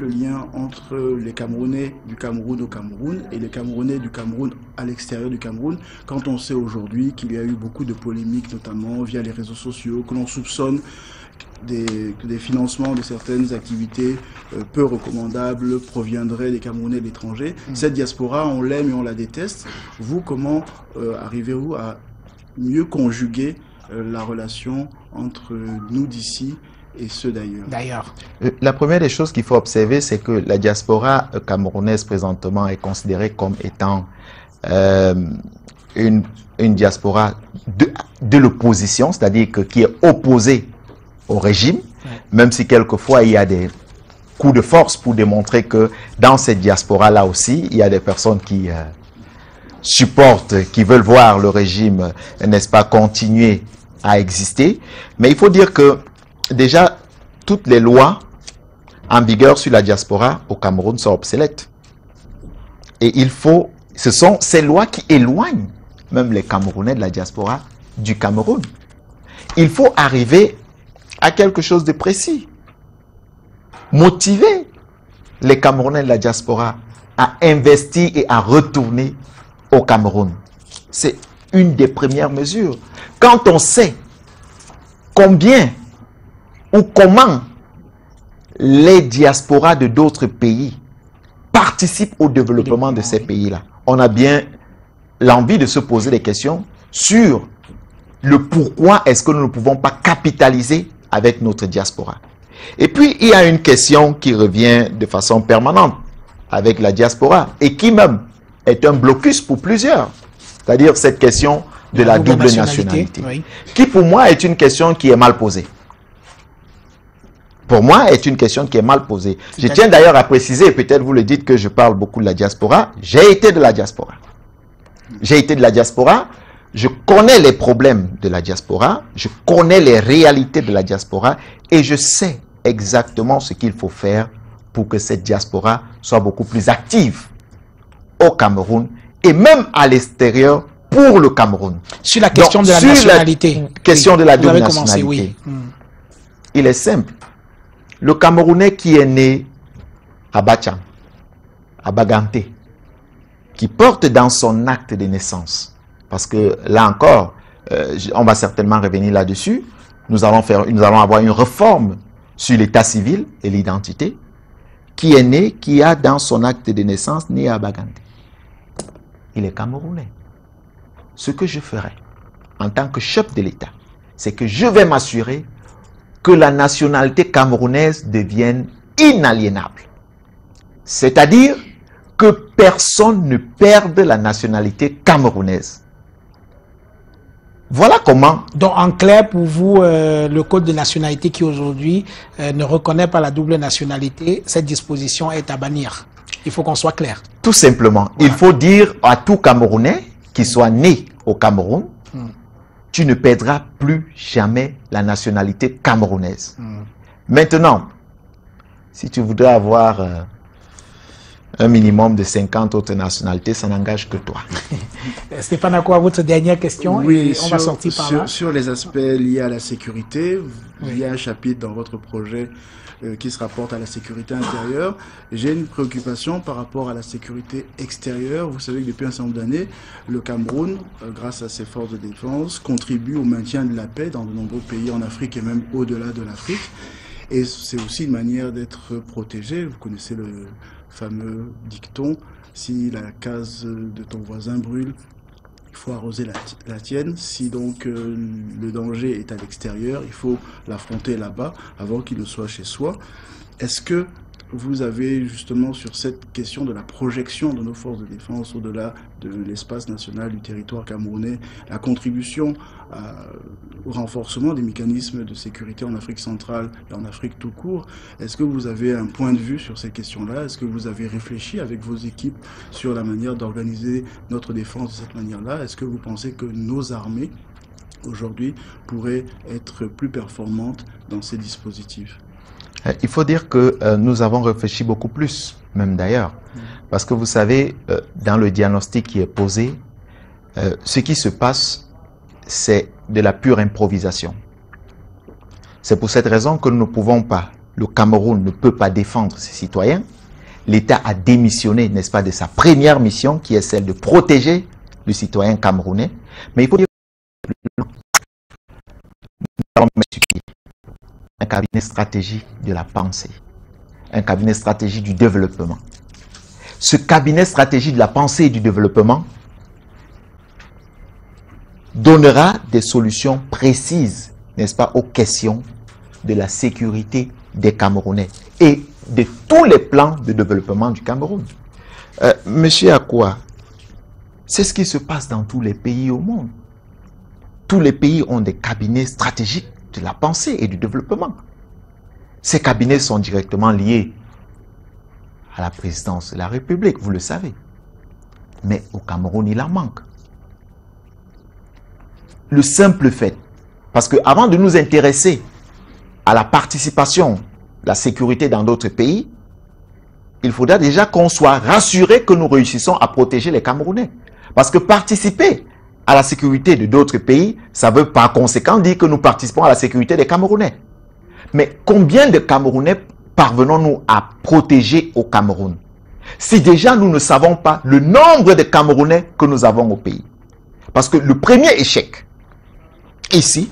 le lien entre les Camerounais du Cameroun au Cameroun et les Camerounais du Cameroun à l'extérieur du Cameroun, quand on sait aujourd'hui qu'il y a eu beaucoup de polémiques, notamment via les réseaux sociaux, que l'on soupçonne des financements de certaines activités peu recommandables proviendraient des Camerounais de l'étranger. Cette diaspora, on l'aime et on la déteste. Vous, comment arrivez-vous à mieux conjuguer la relation entre nous d'ici et ceux d'ailleurs? La première des choses qu'il faut observer, c'est que la diaspora camerounaise présentement est considérée comme étant une diaspora de l'opposition, c'est-à-dire qui est opposée au régime, même si quelquefois il y a des coups de force pour démontrer que dans cette diaspora-là aussi, il y a des personnes qui supportent, qui veulent voir le régime, n'est-ce pas, continuer à exister. Mais il faut dire que déjà, toutes les lois en vigueur sur la diaspora au Cameroun sont obsolètes. Et ce sont ces lois qui éloignent même les Camerounais de la diaspora du Cameroun. Il faut arriver à quelque chose de précis. Motiver les Camerounais de la diaspora à investir et à retourner au Cameroun. C'est une des premières mesures. Quand on sait combien ou comment les diasporas de d'autres pays participent au développement de ces pays-là, on a bien l'envie de se poser des questions sur le pourquoi est-ce que nous ne pouvons pas capitaliser avec notre diaspora. Et puis, il y a une question qui revient de façon permanente avec la diaspora et qui même est un blocus pour plusieurs. C'est-à-dire cette question de la double nationalité. Oui. Qui pour moi est une question qui est mal posée. Pour moi, est une question qui est mal posée. Je tiens d'ailleurs à préciser, peut-être vous le dites que je parle beaucoup de la diaspora. J'ai été de la diaspora. J'ai été de la diaspora. Je connais les problèmes de la diaspora. Je connais les réalités de la diaspora. Et je sais exactement ce qu'il faut faire pour que cette diaspora soit beaucoup plus active au Cameroun et même à l'extérieur pour le Cameroun. Sur la question de la nationalité. Question de la double nationalité. Oui. Il est simple. Le Camerounais qui est né à Bacham, à Baganté, qui porte dans son acte de naissance, parce que là encore, on va certainement revenir là-dessus, nous allons avoir une réforme sur l'état civil et l'identité, qui est né, qui a dans son acte de naissance né à Baganté. Il est Camerounais. Ce que je ferai en tant que chef de l'État, c'est que je vais m'assurer que la nationalité camerounaise devienne inaliénable. C'est-à-dire que personne ne perde la nationalité camerounaise. Voilà comment. Donc, en clair, pour vous, le code de nationalité qui aujourd'hui ne reconnaît pas la double nationalité, cette disposition est à bannir. Il faut qu'on soit clair. Tout simplement. Voilà. Il faut dire à tout Camerounais qui soit né au Cameroun, tu ne perdras plus jamais la nationalité camerounaise. Maintenant, si tu voudrais avoir un minimum de 50 autres nationalités, ça n'engage que toi. Stéphane, à quoi votre dernière question? Oui, on va sortir par là. Sur les aspects liés à la sécurité, il y a un chapitre dans votre projet qui se rapporte à la sécurité intérieure. J'ai une préoccupation par rapport à la sécurité extérieure. Vous savez que depuis un certain nombre d'années, le Cameroun, grâce à ses forces de défense, contribue au maintien de la paix dans de nombreux pays en Afrique et même au-delà de l'Afrique. Et c'est aussi une manière d'être protégé. Vous connaissez le fameux dicton, si la case de ton voisin brûle, il faut arroser la tienne. Si donc le danger est à l'extérieur, il faut l'affronter là-bas avant qu'il ne soit chez soi. Est-ce que vous avez justement sur cette question de la projection de nos forces de défense au-delà de l'espace national du territoire camerounais, la contribution au renforcement des mécanismes de sécurité en Afrique centrale et en Afrique tout court, est-ce que vous avez un point de vue sur ces questions-là? Est-ce que vous avez réfléchi avec vos équipes sur la manière d'organiser notre défense de cette manière-là? Est-ce que vous pensez que nos armées aujourd'hui pourraient être plus performantes dans ces dispositifs? Il faut dire que nous avons réfléchi beaucoup plus, même d'ailleurs. Parce que vous savez, dans le diagnostic qui est posé, ce qui se passe, c'est de la pure improvisation. C'est pour cette raison que nous ne pouvons pas le Cameroun ne peut pas défendre ses citoyens, l'État a démissionné, n'est-ce pas, de sa première mission, qui est celle de protéger le citoyen camerounais. Mais il faut dire que nous allons mettre un cabinet stratégique de la pensée, un cabinet stratégique du développement. Ce cabinet stratégique de la pensée et du développement donnera des solutions précises, n'est-ce pas, aux questions de la sécurité des Camerounais et de tous les plans de développement du Cameroun. Monsieur Akua, c'est ce qui se passe dans tous les pays au monde. Tous les pays ont des cabinets stratégiques de la pensée et du développement. Ces cabinets sont directement liés à la présidence de la République, vous le savez. Mais au Cameroun, il en manque. Le simple fait, parce que avant de nous intéresser à la participation, la sécurité dans d'autres pays, il faudra déjà qu'on soit rassuré que nous réussissons à protéger les Camerounais. Parce que participer à la sécurité de d'autres pays, ça veut par conséquent dire que nous participons à la sécurité des Camerounais. Mais combien de Camerounais parvenons-nous à protéger au Cameroun? Si déjà nous ne savons pas le nombre de Camerounais que nous avons au pays. Parce que le premier échec, ici,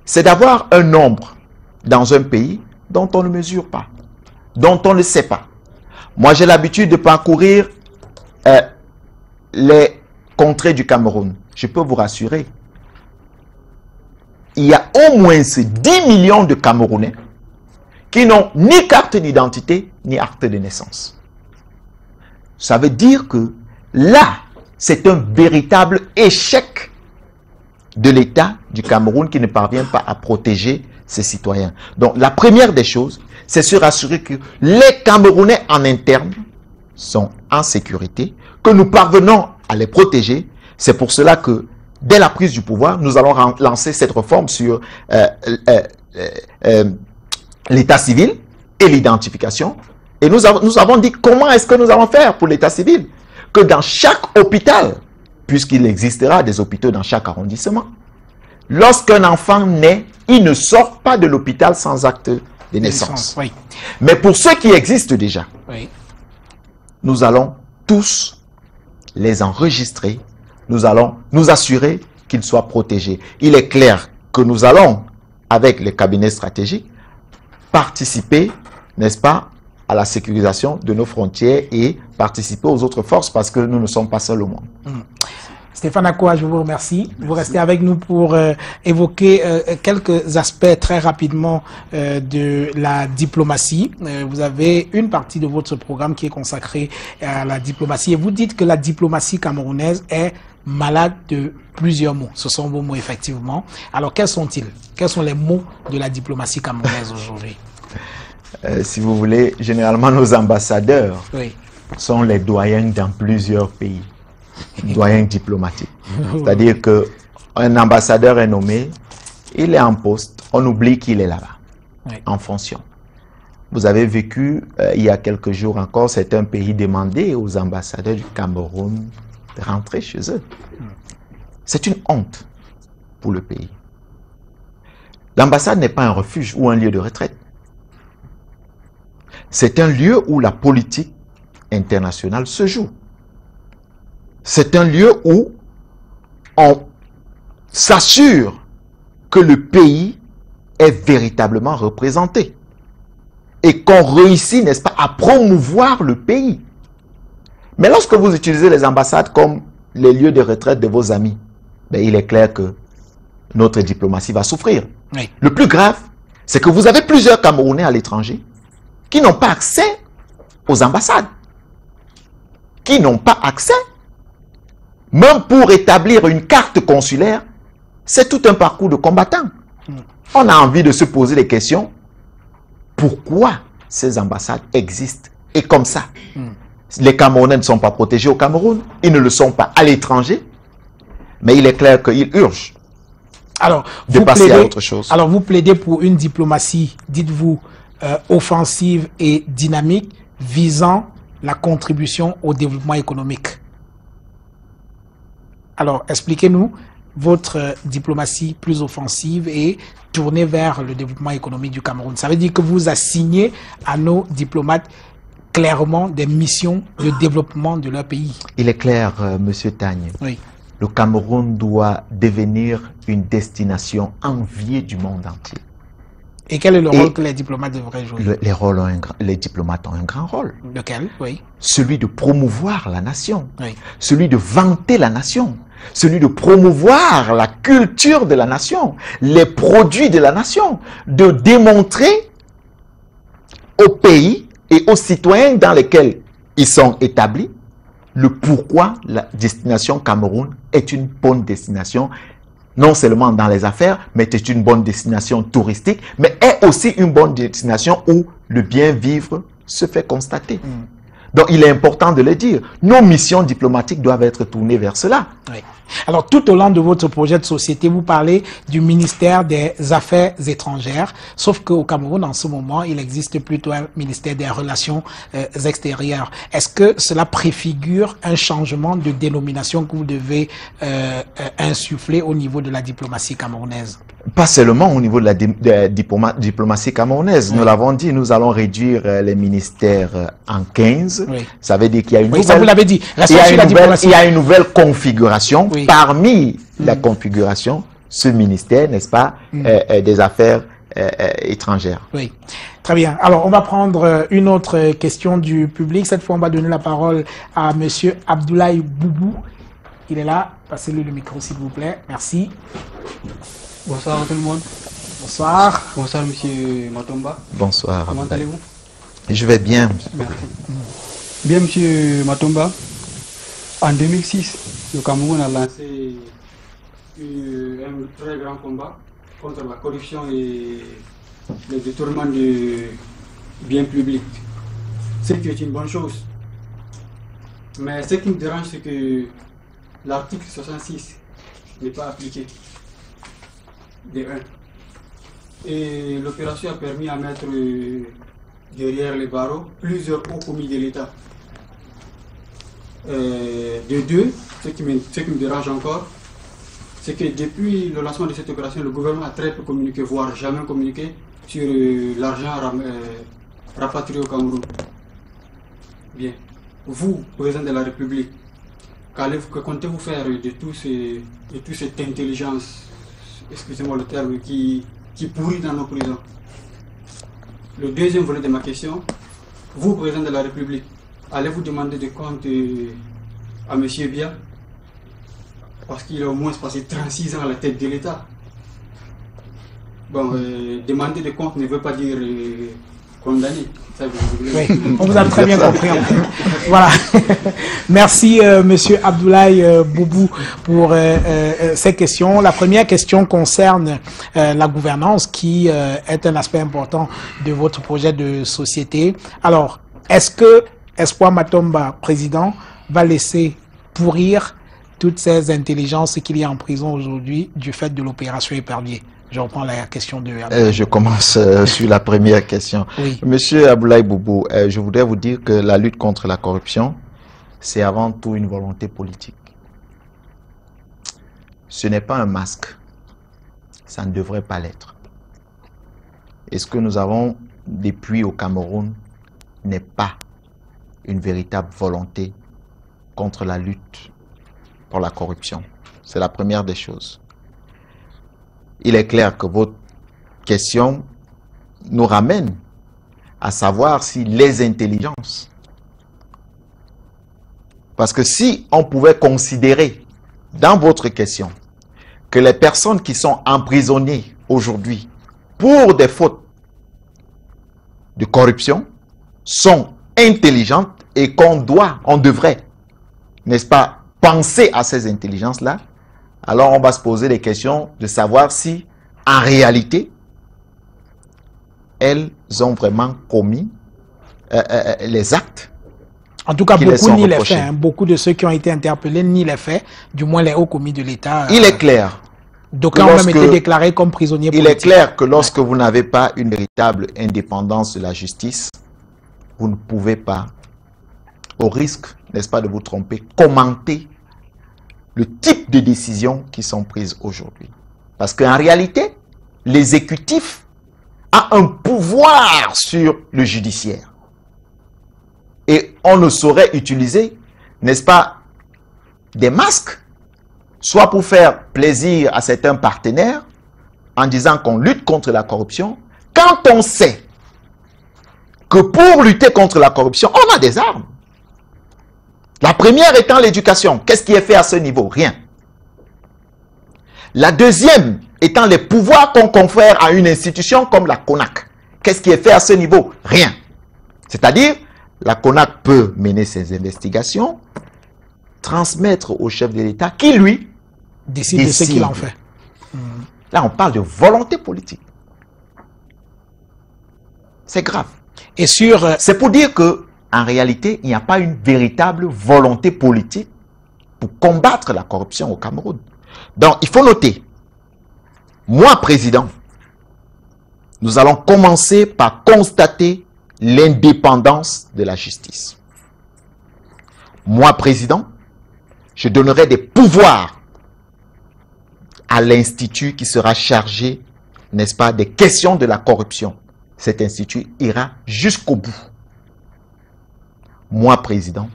c'est d'avoir un nombre dans un pays dont on ne mesure pas, dont on ne sait pas. Moi, j'ai l'habitude de parcourir les contrées du Cameroun. Je peux vous rassurer, il y a au moins 10 millions de Camerounais qui n'ont ni carte d'identité, ni acte de naissance. Ça veut dire que là, c'est un véritable échec de l'État du Cameroun qui ne parvient pas à protéger ses citoyens. Donc, la première des choses, c'est se rassurer que les Camerounais en interne sont en sécurité, que nous parvenons à les protéger. C'est pour cela que, dès la prise du pouvoir, nous allons lancer cette réforme sur l'état civil et l'identification. Et nous avons dit comment est-ce que nous allons faire pour l'état civil. Que dans chaque hôpital, puisqu'il existera des hôpitaux dans chaque arrondissement, lorsqu'un enfant naît, il ne sort pas de l'hôpital sans acte de naissance. Oui. Mais pour ceux qui existent déjà, oui, nous allons tous les enregistrer. Nous allons nous assurer qu'ils soient protégés. Il est clair que nous allons, avec les cabinets stratégiques, participer, n'est-ce pas, à la sécurisation de nos frontières et participer aux autres forces parce que nous ne sommes pas seuls au monde. Stéphane Akua, je vous remercie. Merci. Vous restez avec nous pour évoquer quelques aspects très rapidement de la diplomatie. Vous avez une partie de votre programme qui est consacrée à la diplomatie et vous dites que la diplomatie camerounaise est malade de plusieurs mots. Ce sont vos mots, effectivement. Alors, quels sont-ils? Quels sont les mots de la diplomatie camerounaise aujourd'hui? Si vous voulez, généralement, nos ambassadeurs sont les doyens dans plusieurs pays. Doyens diplomatiques. C'est-à-dire qu'un ambassadeur est nommé, il est en poste, on oublie qu'il est là-bas, en fonction. Vous avez vécu, il y a quelques jours encore, c'est un pays demandé aux ambassadeurs du Cameroun de rentrer chez eux. C'est une honte pour le pays. L'ambassade n'est pas un refuge ou un lieu de retraite. C'est un lieu où la politique internationale se joue. C'est un lieu où on s'assure que le pays est véritablement représenté et qu'on réussit, n'est-ce pas, à promouvoir le pays. Mais lorsque vous utilisez les ambassades comme les lieux de retraite de vos amis, ben, il est clair que notre diplomatie va souffrir. Oui. Le plus grave, c'est que vous avez plusieurs Camerounais à l'étranger qui n'ont pas accès aux ambassades, qui n'ont pas accès. Même pour établir une carte consulaire, c'est tout un parcours de combattant. On a envie de se poser des questions. Pourquoi ces ambassades existent? Et comme ça, les Camerounais ne sont pas protégés au Cameroun, ils ne le sont pas à l'étranger, mais il est clair qu'il urge de passer à autre chose. Alors vous plaidez pour une diplomatie, dites-vous, offensive et dynamique, visant la contribution au développement économique. Alors, expliquez-nous votre diplomatie plus offensive et tournée vers le développement économique du Cameroun? Ça veut dire que vous assignez à nos diplomates clairement des missions de développement de leur pays. Il est clair, Monsieur Tagne. Oui. Le Cameroun doit devenir une destination enviée du monde entier. Et quel est le rôle que les diplomates devraient jouer? Les diplomates ont un grand rôle. Lequel? Oui. Celui de promouvoir la nation. Oui. Celui de vanter la nation. Celui de promouvoir la culture de la nation, les produits de la nation, de démontrer aux pays et aux citoyens dans lesquels ils sont établis le pourquoi la destination Cameroun est une bonne destination, non seulement dans les affaires, mais est une bonne destination touristique, mais est aussi une bonne destination où le bien vivre se fait constater. Donc, il est important de le dire. Nos missions diplomatiques doivent être tournées vers cela. Oui. Alors, tout au long de votre projet de société, vous parlez du ministère des Affaires étrangères, sauf qu'au Cameroun, en ce moment, il existe plutôt un ministère des Relations extérieures. Est-ce que cela préfigure un changement de dénomination que vous devez insuffler au niveau de la diplomatie camerounaise? Pas seulement au niveau de la diplomatie camerounaise. Oui. Nous l'avons dit, nous allons réduire les ministères en 15. Oui. Ça veut dire qu'il y a une nouvelle... ça vous l'avez dit. Il y a une nouvelle configuration. Oui. Parmi la configuration, ce ministère, n'est-ce pas, des Affaires étrangères. Oui. Très bien. Alors, on va prendre une autre question du public. Cette fois, on va donner la parole à Monsieur Abdoulaye Boubou. Il est là. Passez-lui le micro, s'il vous plaît. Merci. Bonsoir tout le monde. Bonsoir. Bonsoir Monsieur Matomba. Bonsoir. Comment allez-vous? Je vais bien. Merci. Bien Monsieur Matomba, en 2006, le Cameroun a lancé un très grand combat contre la corruption et le détournement de biens publics. Ce qui est une bonne chose. Mais ce qui me dérange, c'est que l'article 66 n'est pas appliqué. De 1. Et l'opération a permis à mettre derrière les barreaux plusieurs hauts commis de l'État. De 2, ce qui me dérange encore, c'est que depuis le lancement de cette opération, le gouvernement a très peu communiqué, voire jamais communiqué sur l'argent rapatrié au Cameroun. Bien. Vous, président de la République, que comptez-vous faire de toute cette intelligence, excusez-moi le terme, qui pourrit dans nos prisons? Le deuxième volet de ma question, vous, président de la République, allez-vous demander des comptes à M. Biya? Parce qu'il a au moins passé 36 ans à la tête de l'État. Bon, demander des comptes ne veut pas dire condamner. Ça, oui, on vous a très bien compris. En fait. Voilà. Merci, Monsieur Abdoulaye Boubou, pour ces questions. La première question concerne la gouvernance, qui est un aspect important de votre projet de société. Alors, est-ce que Espoir Matomba, président, va laisser pourrir toutes ces intelligences qu'il y a en prison aujourd'hui du fait de l'opération Épervier? Je reprends la question de... je commence sur la première question. Oui. Monsieur Abdoulaye Boubou, je voudrais vous dire que la lutte contre la corruption, c'est avant tout une volonté politique. Ce n'est pas un masque. Ça ne devrait pas l'être. Et ce que nous avons depuis au Cameroun n'est pas une véritable volonté contre la lutte pour la corruption. C'est la première des choses. Il est clair que votre question nous ramène à savoir si les intelligences, parce que si on pouvait considérer dans votre question que les personnes qui sont emprisonnées aujourd'hui pour des fautes de corruption sont intelligentes et on devrait, n'est-ce pas, penser à ces intelligences-là, alors on va se poser des questions de savoir si, en réalité, elles ont vraiment commis les actes. En tout cas, beaucoup n'y les fait. Beaucoup de ceux qui ont été interpellés n'y les fait, du moins les hauts commis de l'État. Il est clair. D'aucuns ont même été déclarés comme prisonniers politiques. Il est clair que lorsque vous n'avez pas une véritable indépendance de la justice, vous ne pouvez pas, au risque, n'est-ce pas, de vous tromper, commenter le type de décisions qui sont prises aujourd'hui. Parce qu'en réalité, l'exécutif a un pouvoir sur le judiciaire. Et on ne saurait utiliser, n'est-ce pas, des masques, soit pour faire plaisir à certains partenaires, en disant qu'on lutte contre la corruption, quand on sait que pour lutter contre la corruption, on a des armes. La première étant l'éducation. Qu'est-ce qui est fait à ce niveau? Rien. La deuxième étant les pouvoirs qu'on confère à une institution comme la CONAC. Qu'est-ce qui est fait à ce niveau? Rien. C'est-à-dire, la CONAC peut mener ses investigations, transmettre au chef de l'État qui, lui, décide de ce qu'il en fait. Là, on parle de volonté politique. C'est grave. Et sur... C'est pour dire que, en réalité, il n'y a pas une véritable volonté politique pour combattre la corruption au Cameroun. Donc, il faut noter, moi, président, nous allons commencer par constater l'indépendance de la justice. Moi, président, je donnerai des pouvoirs à l'institut qui sera chargé, n'est-ce pas, des questions de la corruption. Cet institut ira jusqu'au bout. Moi, président,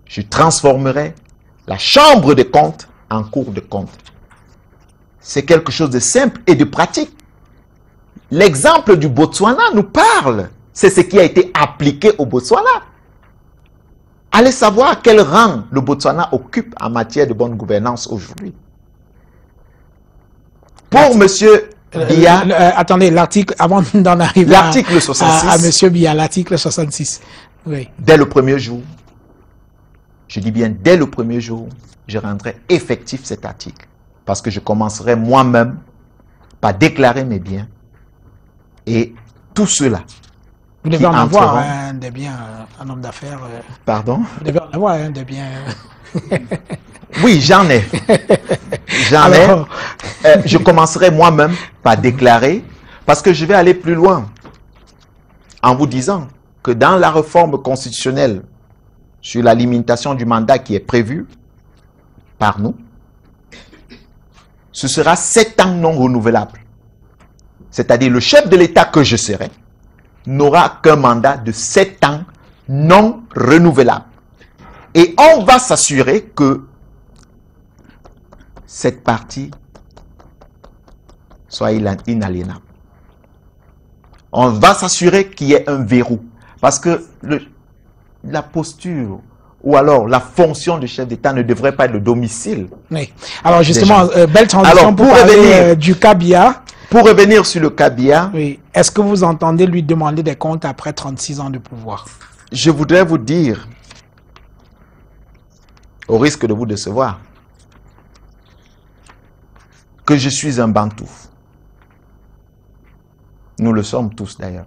je transformerai la chambre des comptes en cour de compte. C'est quelque chose de simple et de pratique. L'exemple du Botswana nous parle. C'est ce qui a été appliqué au Botswana. Allez savoir quel rang le Botswana occupe en matière de bonne gouvernance aujourd'hui. Pour monsieur Biya... attendez, l'article, avant d'en arriver l'article 66, à monsieur Biya, l'article 66. Oui. Dès le premier jour, je dis bien dès le premier jour, je rendrai effectif cet article. Parce que je commencerai moi-même par déclarer mes biens. Et tout cela. Vous devez en avoir des biens, un homme d'affaires. Pardon? Vous devez en avoir des biens. Oui, j'en ai. J'en ai. Je commencerai moi-même par déclarer, parce que je vais aller plus loin en vous disant que dans la réforme constitutionnelle sur la limitation du mandat qui est prévue par nous, ce sera 7 ans non renouvelables. C'est-à-dire le chef de l'État que je serai n'aura qu'un mandat de 7 ans non renouvelable. Et on va s'assurer que cette partie soit inaliénable. On va s'assurer qu'il y ait un verrou. Parce que la posture ou alors la fonction de chef d'État ne devrait pas être le domicile. Oui. Alors justement, belle transition alors, pour parler du cas Biya. Pour revenir sur le cas Biya. Oui. Est-ce que vous entendez lui demander des comptes après 36 ans de pouvoir? Je voudrais vous dire, au risque de vous décevoir, que je suis un Bantou. Nous le sommes tous d'ailleurs.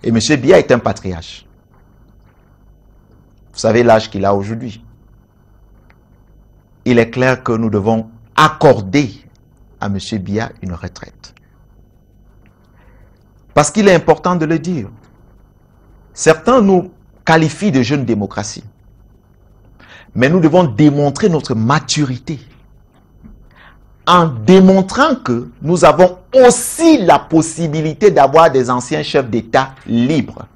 Et M. Biya est un patriarche. Vous savez l'âge qu'il a aujourd'hui. Il est clair que nous devons accorder à M. Biya une retraite. Parce qu'il est important de le dire. Certains nous qualifient de jeune démocratie. Mais nous devons démontrer notre maturité en démontrant que nous avons aussi la possibilité d'avoir des anciens chefs d'État libres.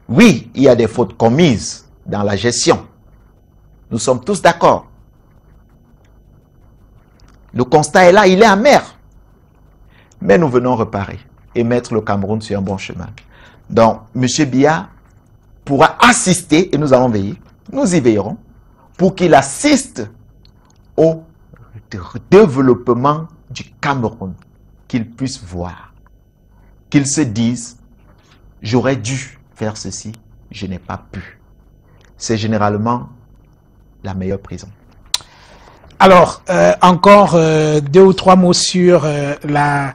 Oui, il y a des fautes commises dans la gestion. Nous sommes tous d'accord. Le constat est là, il est amer. Mais nous venons réparer et mettre le Cameroun sur un bon chemin. Donc, M. Biya pourra assister, et nous allons veiller, nous y veillerons, pour qu'il assiste au développement du Cameroun, qu'il puisse voir, qu'il se dise, j'aurais dû faire ceci, je n'ai pas pu. C'est généralement la meilleure prison. Alors, encore 2 ou 3 mots sur la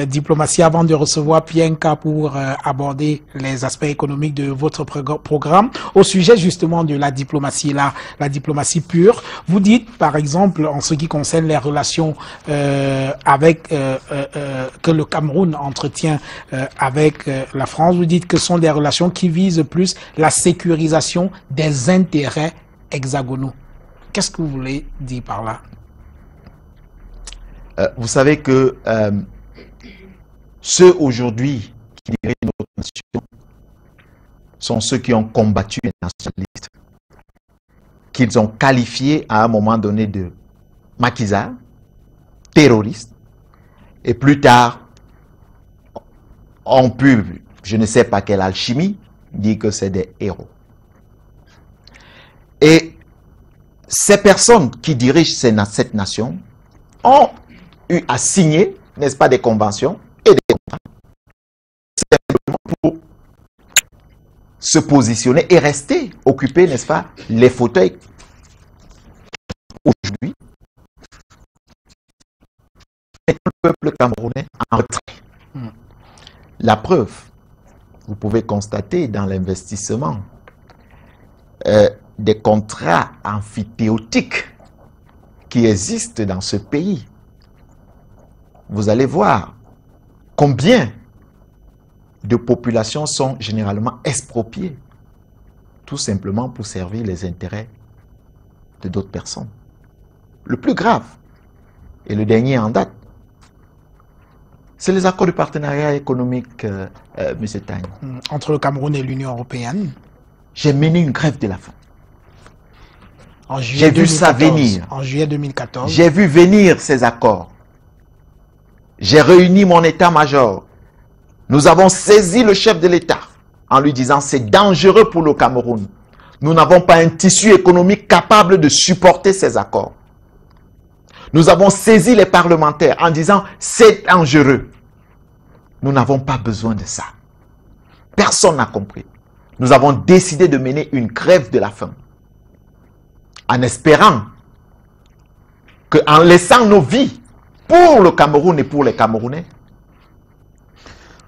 diplomatie avant de recevoir Pienka pour aborder les aspects économiques de votre programme. Au sujet justement de la diplomatie pure, vous dites par exemple en ce qui concerne les relations avec que le Cameroun entretient avec la France, vous dites que ce sont des relations qui visent plus la sécurisation des intérêts hexagonaux. Qu'est-ce que vous voulez dire par là? Vous savez que ceux aujourd'hui qui dirigent notre nation sont ceux qui ont combattu les nationalistes, qu'ils ont qualifiés à un moment donné de maquisards, terroristes, et plus tard ont pu, je ne sais pas quelle alchimie, dire que c'est des héros. Et ces personnes qui dirigent cette nation ont eu à signer, n'est-ce pas, des conventions et des contrats, simplement pour se positionner et rester occupés, n'est-ce pas, les fauteuils. Aujourd'hui, le peuple camerounais en retrait. La preuve, vous pouvez constater dans l'investissement des contrats amphithéotiques qui existent dans ce pays. Vous allez voir combien de populations sont généralement expropriées, tout simplement pour servir les intérêts de d'autres personnes. Le plus grave, et le dernier en date, c'est les accords de partenariat économique, M. Tagne. Entre le Cameroun et l'Union européenne. J'ai mené une grève de la faim. J'ai vu ça venir. En juillet 2014. J'ai vu venir ces accords. J'ai réuni mon état-major. Nous avons saisi le chef de l'État en lui disant c'est dangereux pour le Cameroun. Nous n'avons pas un tissu économique capable de supporter ces accords. Nous avons saisi les parlementaires en disant c'est dangereux. Nous n'avons pas besoin de ça. Personne n'a compris. Nous avons décidé de mener une grève de la faim. En espérant qu'en laissant nos vies pour le Cameroun et pour les Camerounais,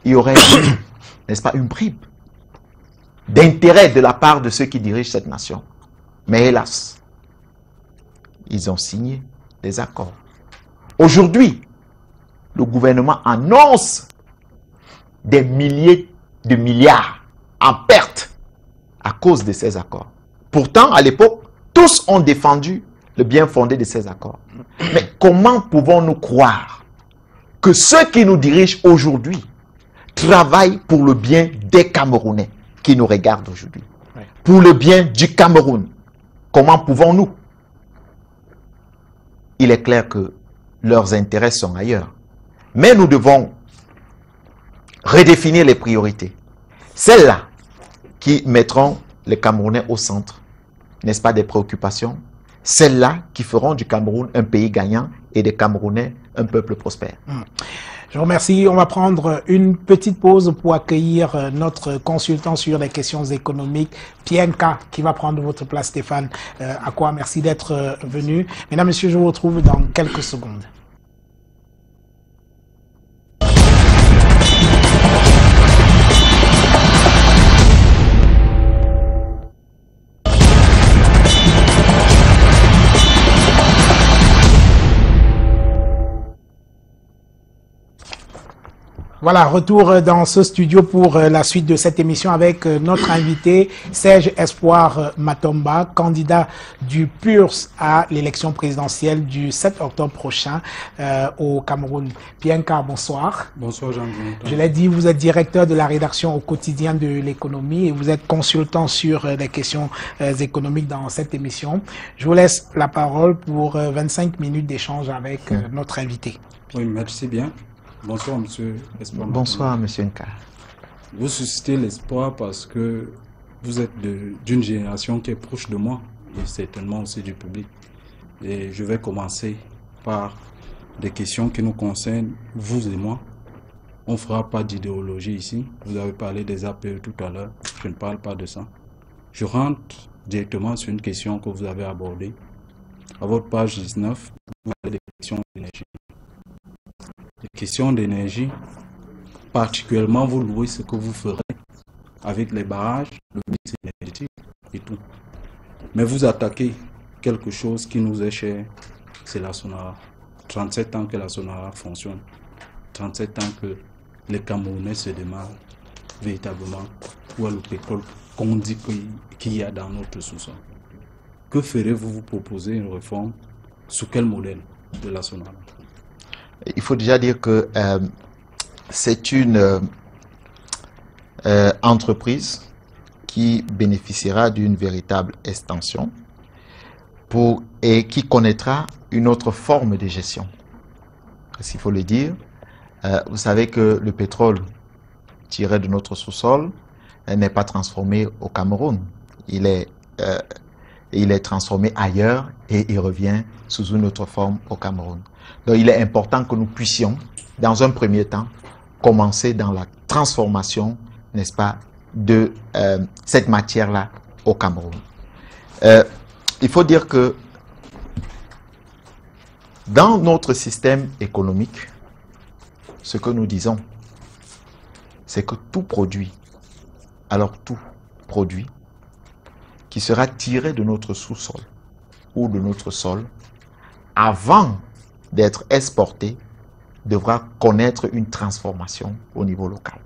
il y aurait, n'est-ce pas, une bribe d'intérêt de la part de ceux qui dirigent cette nation. Mais hélas, ils ont signé des accords. Aujourd'hui, le gouvernement annonce des milliers de milliards en perte à cause de ces accords. Pourtant, à l'époque, tous ont défendu le bien fondé de ces accords. Mais comment pouvons-nous croire que ceux qui nous dirigent aujourd'hui travaillent pour le bien des Camerounais qui nous regardent aujourd'hui? Pour le bien du Cameroun. Comment pouvons-nous? Il est clair que leurs intérêts sont ailleurs. Mais nous devons redéfinir les priorités. Celles-là qui mettront les Camerounais au centre, n'est-ce pas, des préoccupations. Celles-là qui feront du Cameroun un pays gagnant et des Camerounais un peuple prospère. Je vous remercie. On va prendre une petite pause pour accueillir notre consultant sur les questions économiques, Pienka, qui va prendre votre place, Stéphane. À quoi merci d'être venu. Mesdames, Messieurs, je vous retrouve dans quelques secondes. Voilà, retour dans ce studio pour la suite de cette émission avec notre invité Serge Espoir Matomba, candidat du PURS à l'élection présidentielle du 7 octobre prochain au Cameroun. Pienka, bonsoir. Bonsoir Jean-Jonathan. Je l'ai dit, vous êtes directeur de la rédaction au quotidien de l'économie et vous êtes consultant sur les questions économiques dans cette émission. Je vous laisse la parole pour 25 minutes d'échange avec notre invité. Oui, merci bien. Bonsoir, monsieur Espoir. Bonsoir, monsieur Nka. Vous suscitez l'espoir parce que vous êtes d'une génération qui est proche de moi et certainement aussi du public. Et je vais commencer par des questions qui nous concernent, vous et moi. On ne fera pas d'idéologie ici. Vous avez parlé des APE tout à l'heure. Je ne parle pas de ça. Je rentre directement sur une question que vous avez abordée. À votre page 19, vous avez des questions d'énergie. Les questions d'énergie, particulièrement vous louez ce que vous ferez avec les barrages, le mix énergétique et tout. Mais vous attaquez quelque chose qui nous est cher, c'est la Sonara. 37 ans que la Sonara fonctionne. 37 ans que les Camerounais se demandent véritablement où est le pétrole qu'on dit qu'il y a dans notre sous-sol. que ferez-vous vous proposer une réforme? Sous quel modèle de la Sonara? Il faut déjà dire que c'est une entreprise qui bénéficiera d'une véritable extension et qui connaîtra une autre forme de gestion. Parce qu'il faut le dire, vous savez que le pétrole tiré de notre sous-sol n'est pas transformé au Cameroun. Il est transformé ailleurs et il revient sous une autre forme au Cameroun. Donc il est important que nous puissions, dans un premier temps, commencer dans la transformation, n'est-ce pas, de cette matière-là au Cameroun. Il faut dire que dans notre système économique, ce que nous disons, c'est que tout produit, alors tout produit, qui sera tiré de notre sous-sol ou de notre sol, avant d'être exporté, devra connaître une transformation au niveau local.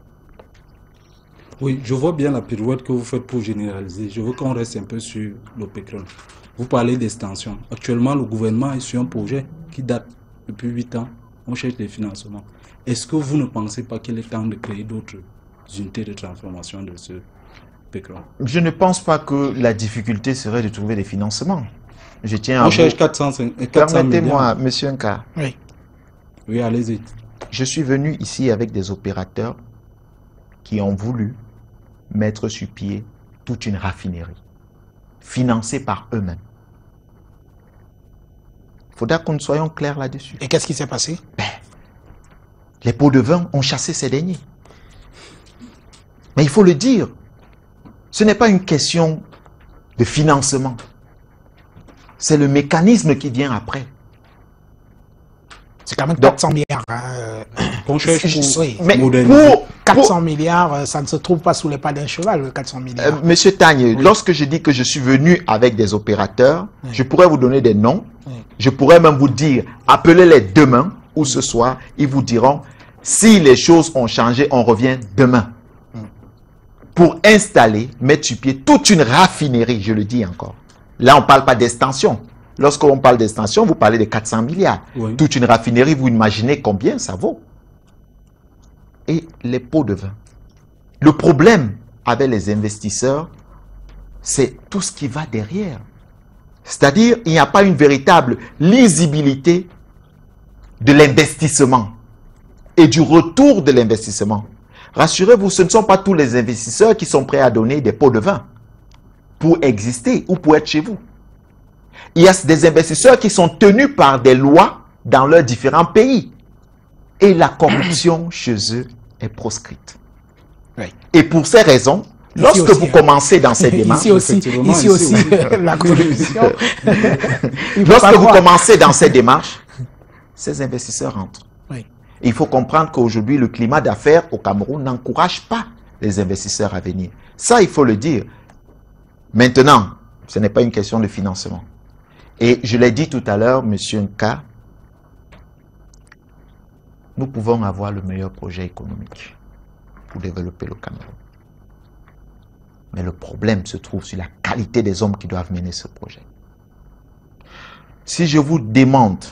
Oui, je vois bien la pirouette que vous faites pour généraliser. Je veux qu'on reste un peu sur le pétrole. Vous parlez d'extension. Actuellement, le gouvernement est sur un projet qui date depuis 8 ans. On cherche des financements. Est-ce que vous ne pensez pas qu'il est temps de créer d'autres unités de transformation de ce pétrole? Je ne pense pas que la difficulté serait de trouver des financements. Je tiens à on cherche 400 Permettez-moi, monsieur Nka. Oui. Oui, allez-y. Je suis venu ici avec des opérateurs qui ont voulu mettre sur pied toute une raffinerie, financée par eux-mêmes. Il faudra que nous soyons clairs là-dessus. Et qu'est-ce qui s'est passé? Les pots de vin ont chassé ces derniers. Mais il faut le dire, ce n'est pas une question de financement. C'est le mécanisme qui vient après. C'est quand même 400 milliards. On cherche mais pour 400 milliards, ça ne se trouve pas sous les pas d'un cheval, 400 milliards. Monsieur Tagne, lorsque je dis que je suis venu avec des opérateurs, je pourrais vous donner des noms. Je pourrais même vous dire, appelez-les demain ou ce soir, ils vous diront, si les choses ont changé, on revient demain. Pour installer, mettre sur pied toute une raffinerie, je le dis encore. Là, on ne parle pas d'extension. Lorsqu'on parle d'extension, vous parlez de 400 milliards. Oui. Toute une raffinerie, vous imaginez combien ça vaut. Et les pots de vin. Le problème avec les investisseurs, c'est tout ce qui va derrière. C'est-à-dire, il n'y a pas une véritable lisibilité de l'investissement et du retour de l'investissement. Rassurez-vous, ce ne sont pas tous les investisseurs qui sont prêts à donner des pots de vin pour exister ou pour être chez vous. Il y a des investisseurs qui sont tenus par des lois dans leurs différents pays. Et la corruption chez eux est proscrite. Oui. Et pour ces raisons, lorsque vous commencez dans ces démarches... Ici aussi, la corruption. Lorsque vous commencez dans ces démarches, ces investisseurs entrent. Oui. Il faut comprendre qu'aujourd'hui, le climat d'affaires au Cameroun n'encourage pas les investisseurs à venir. Ça, il faut le dire. Maintenant, ce n'est pas une question de financement. Et je l'ai dit tout à l'heure, monsieur Nka, nous pouvons avoir le meilleur projet économique pour développer le Cameroun. Mais le problème se trouve sur la qualité des hommes qui doivent mener ce projet. Si je vous demande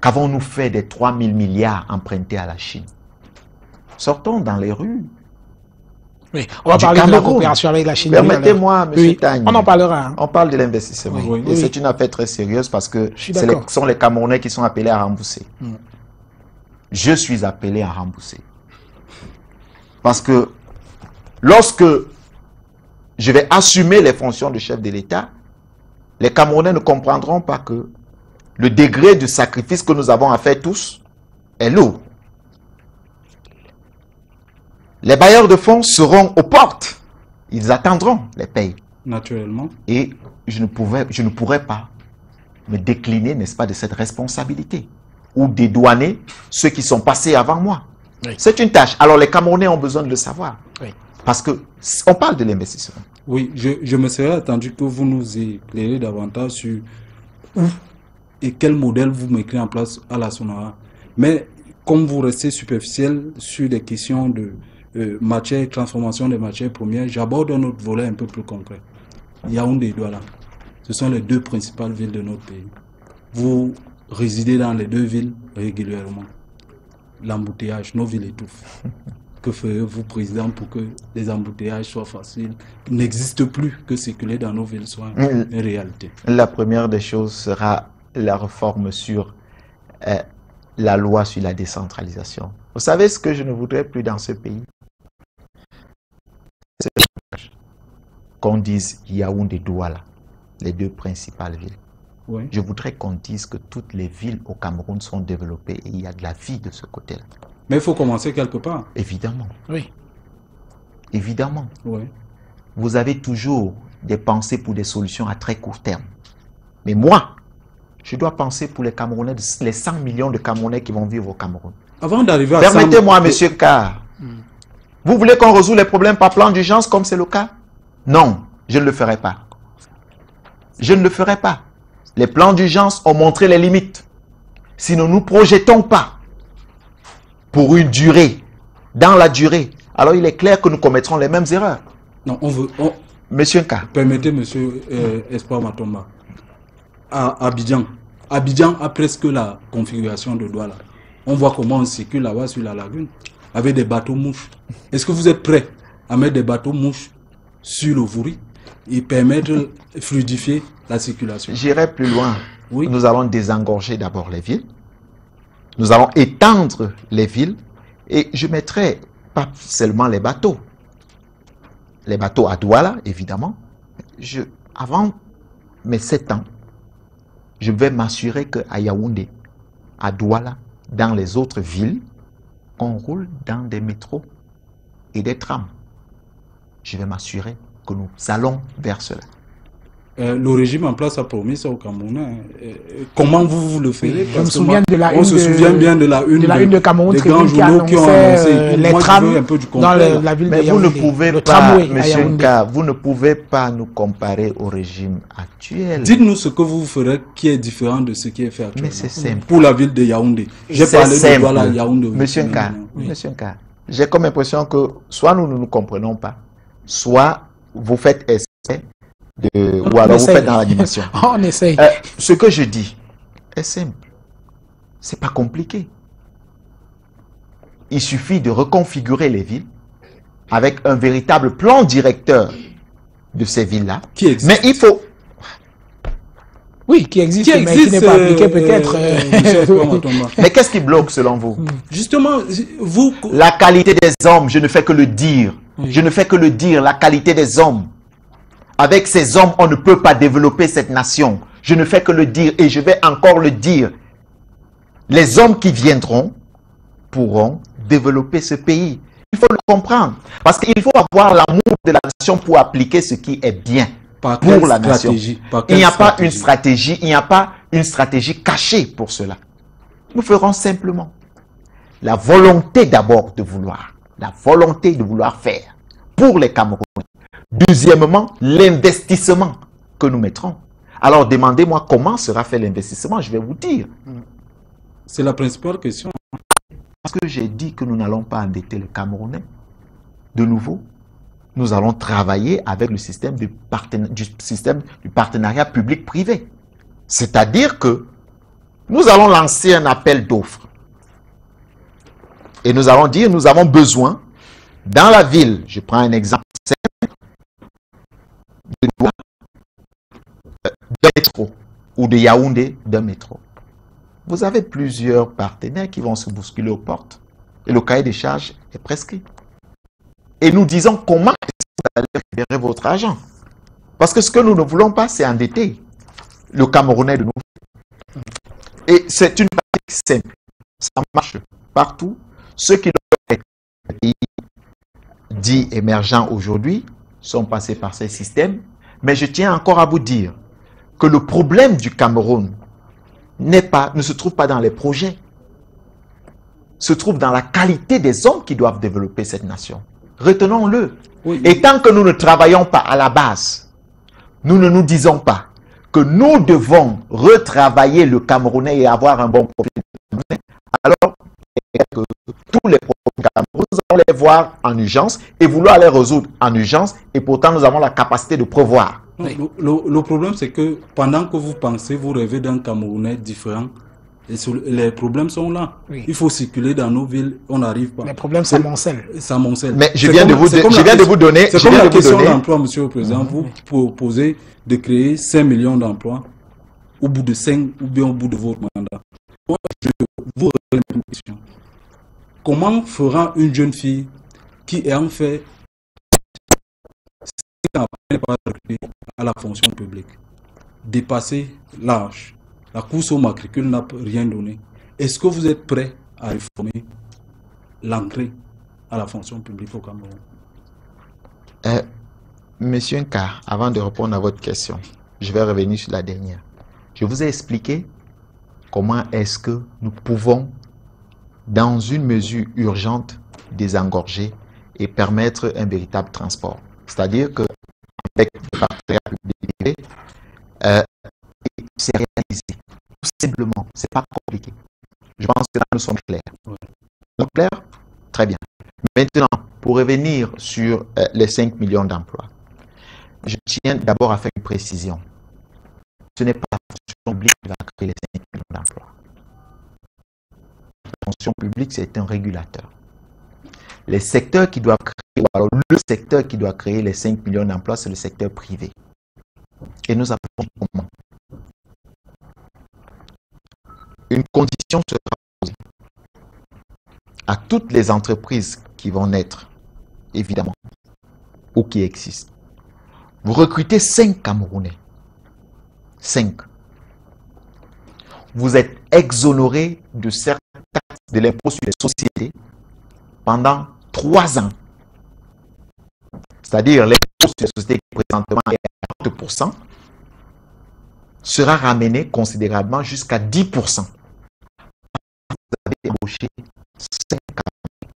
qu'avons-nous fait des 3 000 milliards empruntés à la Chine, sortons dans les rues. Oui, on va parler de la coopération avec la Chine. Permettez-moi, M. Tagne. On en parlera. Hein. On parle de l'investissement. Oui, et c'est une affaire très sérieuse parce que ce sont les Camerounais qui sont appelés à rembourser. Je suis appelé à rembourser. Parce que lorsque je vais assumer les fonctions de chef de l'État, les Camerounais ne comprendront pas que le degré de sacrifice que nous avons à faire tous est lourd. Les bailleurs de fonds seront aux portes. Ils attendront les payes. Naturellement. Et je ne pourrais pas me décliner, n'est-ce pas, de cette responsabilité ou dédouaner ceux qui sont passés avant moi. Oui. C'est une tâche. Alors les Camerounais ont besoin de le savoir. Oui. Parce qu'on parle de l'investissement. Oui, je me serais attendu que vous nous éclairez davantage sur où et quel modèle vous mettrez en place à la Sonara. Mais comme vous restez superficiel sur des questions de transformation des matières premières, j'aborde un autre volet un peu plus concret. Yaoundé Douala. ce sont les 2 principales villes de notre pays. Vous résidez dans les 2 villes régulièrement. L'embouteillage, nos villes étouffent. Que ferez-vous, président, pour que les embouteillages soient faciles, n'existent plus, que circuler dans nos villes soit une réalité? La première des choses sera la réforme sur la loi sur la décentralisation. Vous savez ce que je ne voudrais plus dans ce pays? C'est qu'on dise Yaoundé-Douala, les 2 principales villes. Oui. Je voudrais qu'on dise que toutes les villes au Cameroun sont développées et il y a de la vie de ce côté-là. Mais il faut commencer quelque part. Évidemment. Oui. Évidemment. Oui. Vous avez toujours des pensées pour des solutions à très court terme. Mais moi, je dois penser pour les Camerounais, les 100 millions de Camerounais qui vont vivre au Cameroun. Avant d'arriver à Permettez-moi, monsieur Carr. Vous voulez qu'on résout les problèmes par plan d'urgence comme c'est le cas? Non, je ne le ferai pas. Je ne le ferai pas. Les plans d'urgence ont montré les limites. Si nous ne nous projetons pas pour une durée, dans la durée, alors il est clair que nous commettrons les mêmes erreurs. Non, on veut... Monsieur Nka. Permettez, monsieur Espoir Matomba. À Abidjan. Abidjan a presque la configuration de Douala. On voit comment on circule là-bas sur la lagune avec des bateaux mouches. Est-ce que vous êtes prêts à mettre des bateaux mouches sur le Vouri et permettre de fluidifier la circulation? J'irai plus loin. Oui. Nous allons désengorger d'abord les villes. Nous allons étendre les villes. Et je mettrai pas seulement les bateaux. Les bateaux à Douala, évidemment. Avant mes 7 ans, je vais m'assurer qu'à Yaoundé, à Douala, dans les autres villes, on roule dans des métros et des trams. Je vais m'assurer que nous allons vers cela. Le régime en place a promis ça au Cameroun. Comment vous le ferez? Je me souviens de la on se souvient bien de la une de Cameroun des grands journaux qui ont annoncé les trams un peu du dans la ville de Mais Yaoundé. vous ne pouvez pas, monsieur Nka, vous ne pouvez pas nous comparer au régime actuel. Dites-nous ce que vous ferez qui est différent de ce qui est fait actuellement. Mais c'est simple. Pour la ville de Yaoundé. J'ai C'est parlé de Douala, simple. Yaoundé. Monsieur Nka, Oui. monsieur Nka, j'ai comme impression que soit nous ne nous comprenons pas, soit vous faites essai ou alors vous faites dans l'animation. On essaye. Ce que je dis est simple. C'est pas compliqué. Il suffit de reconfigurer les villes avec un véritable plan directeur de ces villes-là. Qui existe. Mais il faut... Oui, qui existe, mais qui n'est pas appliqué peut-être. Mais qu'est-ce qui bloque selon vous? Justement, vous... La qualité des hommes, je ne fais que le dire. Je ne fais que le dire, la qualité des hommes. Avec ces hommes, on ne peut pas développer cette nation. Je ne fais que le dire et je vais encore le dire. Les hommes qui viendront pourront développer ce pays. Il faut le comprendre. Parce qu'il faut avoir l'amour de la nation pour appliquer ce qui est bien pour la nation. Il n'y a pas une stratégie, il n'y a pas une stratégie cachée pour cela. Nous ferons simplement la volonté d'abord de vouloir. La volonté de vouloir faire pour les Camerounais. Deuxièmement, l'investissement que nous mettrons. Alors demandez-moi comment sera fait l'investissement, je vais vous dire. C'est la principale question. Parce que j'ai dit que nous n'allons pas endetter le Camerounais. De nouveau, nous allons travailler avec le système du partenariat public-privé. C'est-à-dire que nous allons lancer un appel d'offres. Et nous allons dire, nous avons besoin, dans la ville, je prends un exemple simple, d'un métro ou de Yaoundé d'un métro. Vous avez plusieurs partenaires qui vont se bousculer aux portes et le cahier des charges est prescrit. Et nous disons comment vous allez récupérer votre argent. Parce que ce que nous ne voulons pas, c'est endetter le Camerounais de nous. Et c'est une pratique simple. Ça marche partout. Ceux qui ont été pays dits émergents aujourd'hui sont passés par ces systèmes. Mais je tiens encore à vous dire que le problème du Cameroun ne se trouve pas dans les projets, se trouve dans la qualité des hommes qui doivent développer cette nation. Retenons-le. Oui. Et tant que nous ne travaillons pas à la base, nous ne nous disons pas que nous devons retravailler le Camerounais et avoir un bon profil, alors que tous les problèmes Cameroun, nous allons les voir en urgence et vouloir les résoudre en urgence, et pourtant nous avons la capacité de prévoir. Non, le problème, c'est que pendant que vous pensez, vous rêvez d'un Camerounais différent. Et les problèmes sont là. Oui. Il faut circuler dans nos villes, on n'arrive pas. Les problèmes s'amoncellent. Mais je viens de vous donner. C'est comme la question d'emploi, monsieur le Président. Vous proposez de créer 5 millions d'emplois au bout de 5 ou bien au bout de votre mandat. Moi, je vous remets une question. Comment fera une jeune fille qui est en fait à la fonction publique, dépasser l'âge? La course au matricule n'a rien donné. Est-ce que vous êtes prêt à réformer l'entrée à la fonction publique au Cameroun? Monsieur Nka, avant de répondre à votre question, je vais revenir sur la dernière. Je vous ai expliqué comment est-ce que nous pouvons, dans une mesure urgente, désengorger et permettre un véritable transport. C'est-à-dire que avec le partenariat public-privé, c'est réalisé. Tout simplement, c'est pas compliqué. Je pense que là, nous sommes clairs. Nous sommes clairs? Très bien. Maintenant, pour revenir sur les 5 millions d'emplois, je tiens d'abord à faire une précision. Ce n'est pas la fonction publique qui va créer les 5 millions d'emplois. La fonction publique, c'est un régulateur. Les secteurs qui doivent créer, ou alors le secteur qui doit créer les 5 millions d'emplois, c'est le secteur privé. Et nous appelons comment? Une condition sera posée à toutes les entreprises qui vont naître, évidemment, ou qui existent. Vous recrutez 5 Camerounais. 5. Vous êtes exonéré de certaines taxes de l'impôt sur les sociétés pendant 3 ans. C'est-à-dire l'impôt sur les sociétés qui présentement est à 30% sera ramené considérablement jusqu'à 10%. Vous avez embauché 5 Camerounais.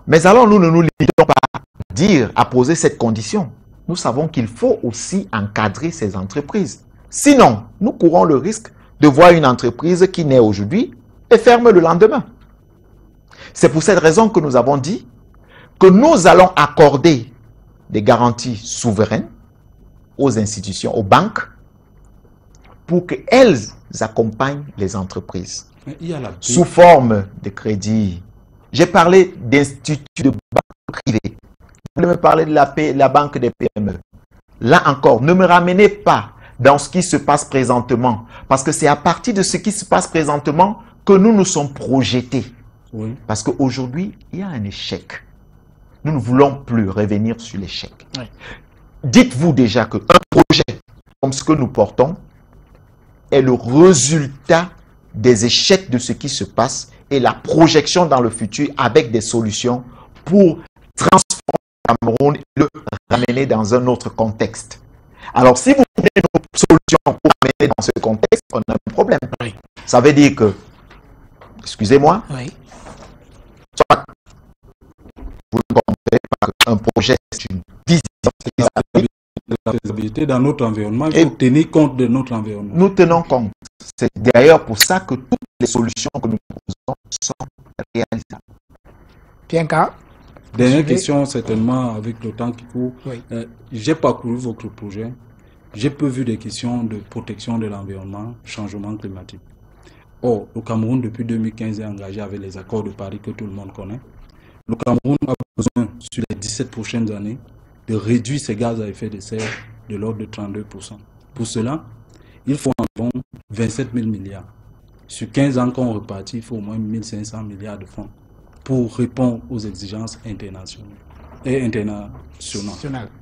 Mais alors nous ne nous limitons pas à dire, à poser cette condition. Nous savons qu'il faut aussi encadrer ces entreprises. Sinon, nous courons le risque de voir une entreprise qui naît aujourd'hui et ferme le lendemain. C'est pour cette raison que nous avons dit que nous allons accorder des garanties souveraines aux institutions, aux banques, pour qu'elles accompagnent les entreprises sous forme de crédit. J'ai parlé d'instituts de banque privées. Vous voulez me parler de la banque des PME. Là encore, ne me ramenez pas dans ce qui se passe présentement, parce que c'est à partir de ce qui se passe présentement que nous nous sommes projetés. Oui. Parce qu'aujourd'hui, il y a un échec. Nous ne voulons plus revenir sur l'échec. Oui. Dites-vous déjà qu'un projet comme ce que nous portons est le résultat des échecs de ce qui se passe et la projection dans le futur avec des solutions pour transformer le Cameroun et le ramener dans un autre contexte. Alors, si vous prenez nos solutions pour ramener dans ce contexte, on a un problème. Oui. Ça veut dire que, excusez-moi, oui. Soit vous ne comprenez pas qu'un projet, c'est une vision. La faisabilité dans notre environnement, il faut tenir compte de notre environnement. Nous tenons compte. C'est d'ailleurs pour ça que toutes les solutions que nous proposons sont réalisables. Bianca. Dernière question, certainement, avec le temps qui court. Oui. J'ai parcouru votre projet. J'ai peu vu des questions de protection de l'environnement, changement climatique. Or, le Cameroun, depuis 2015, est engagé avec les accords de Paris que tout le monde connaît. Le Cameroun a besoin, sur les 17 prochaines années, de réduire ses gaz à effet de serre de l'ordre de 32%. Pour cela, il faut environ 27 000 milliards. Sur 15 ans qu'on repartit, il faut au moins 1 500 milliards de francs pour répondre aux exigences internationales.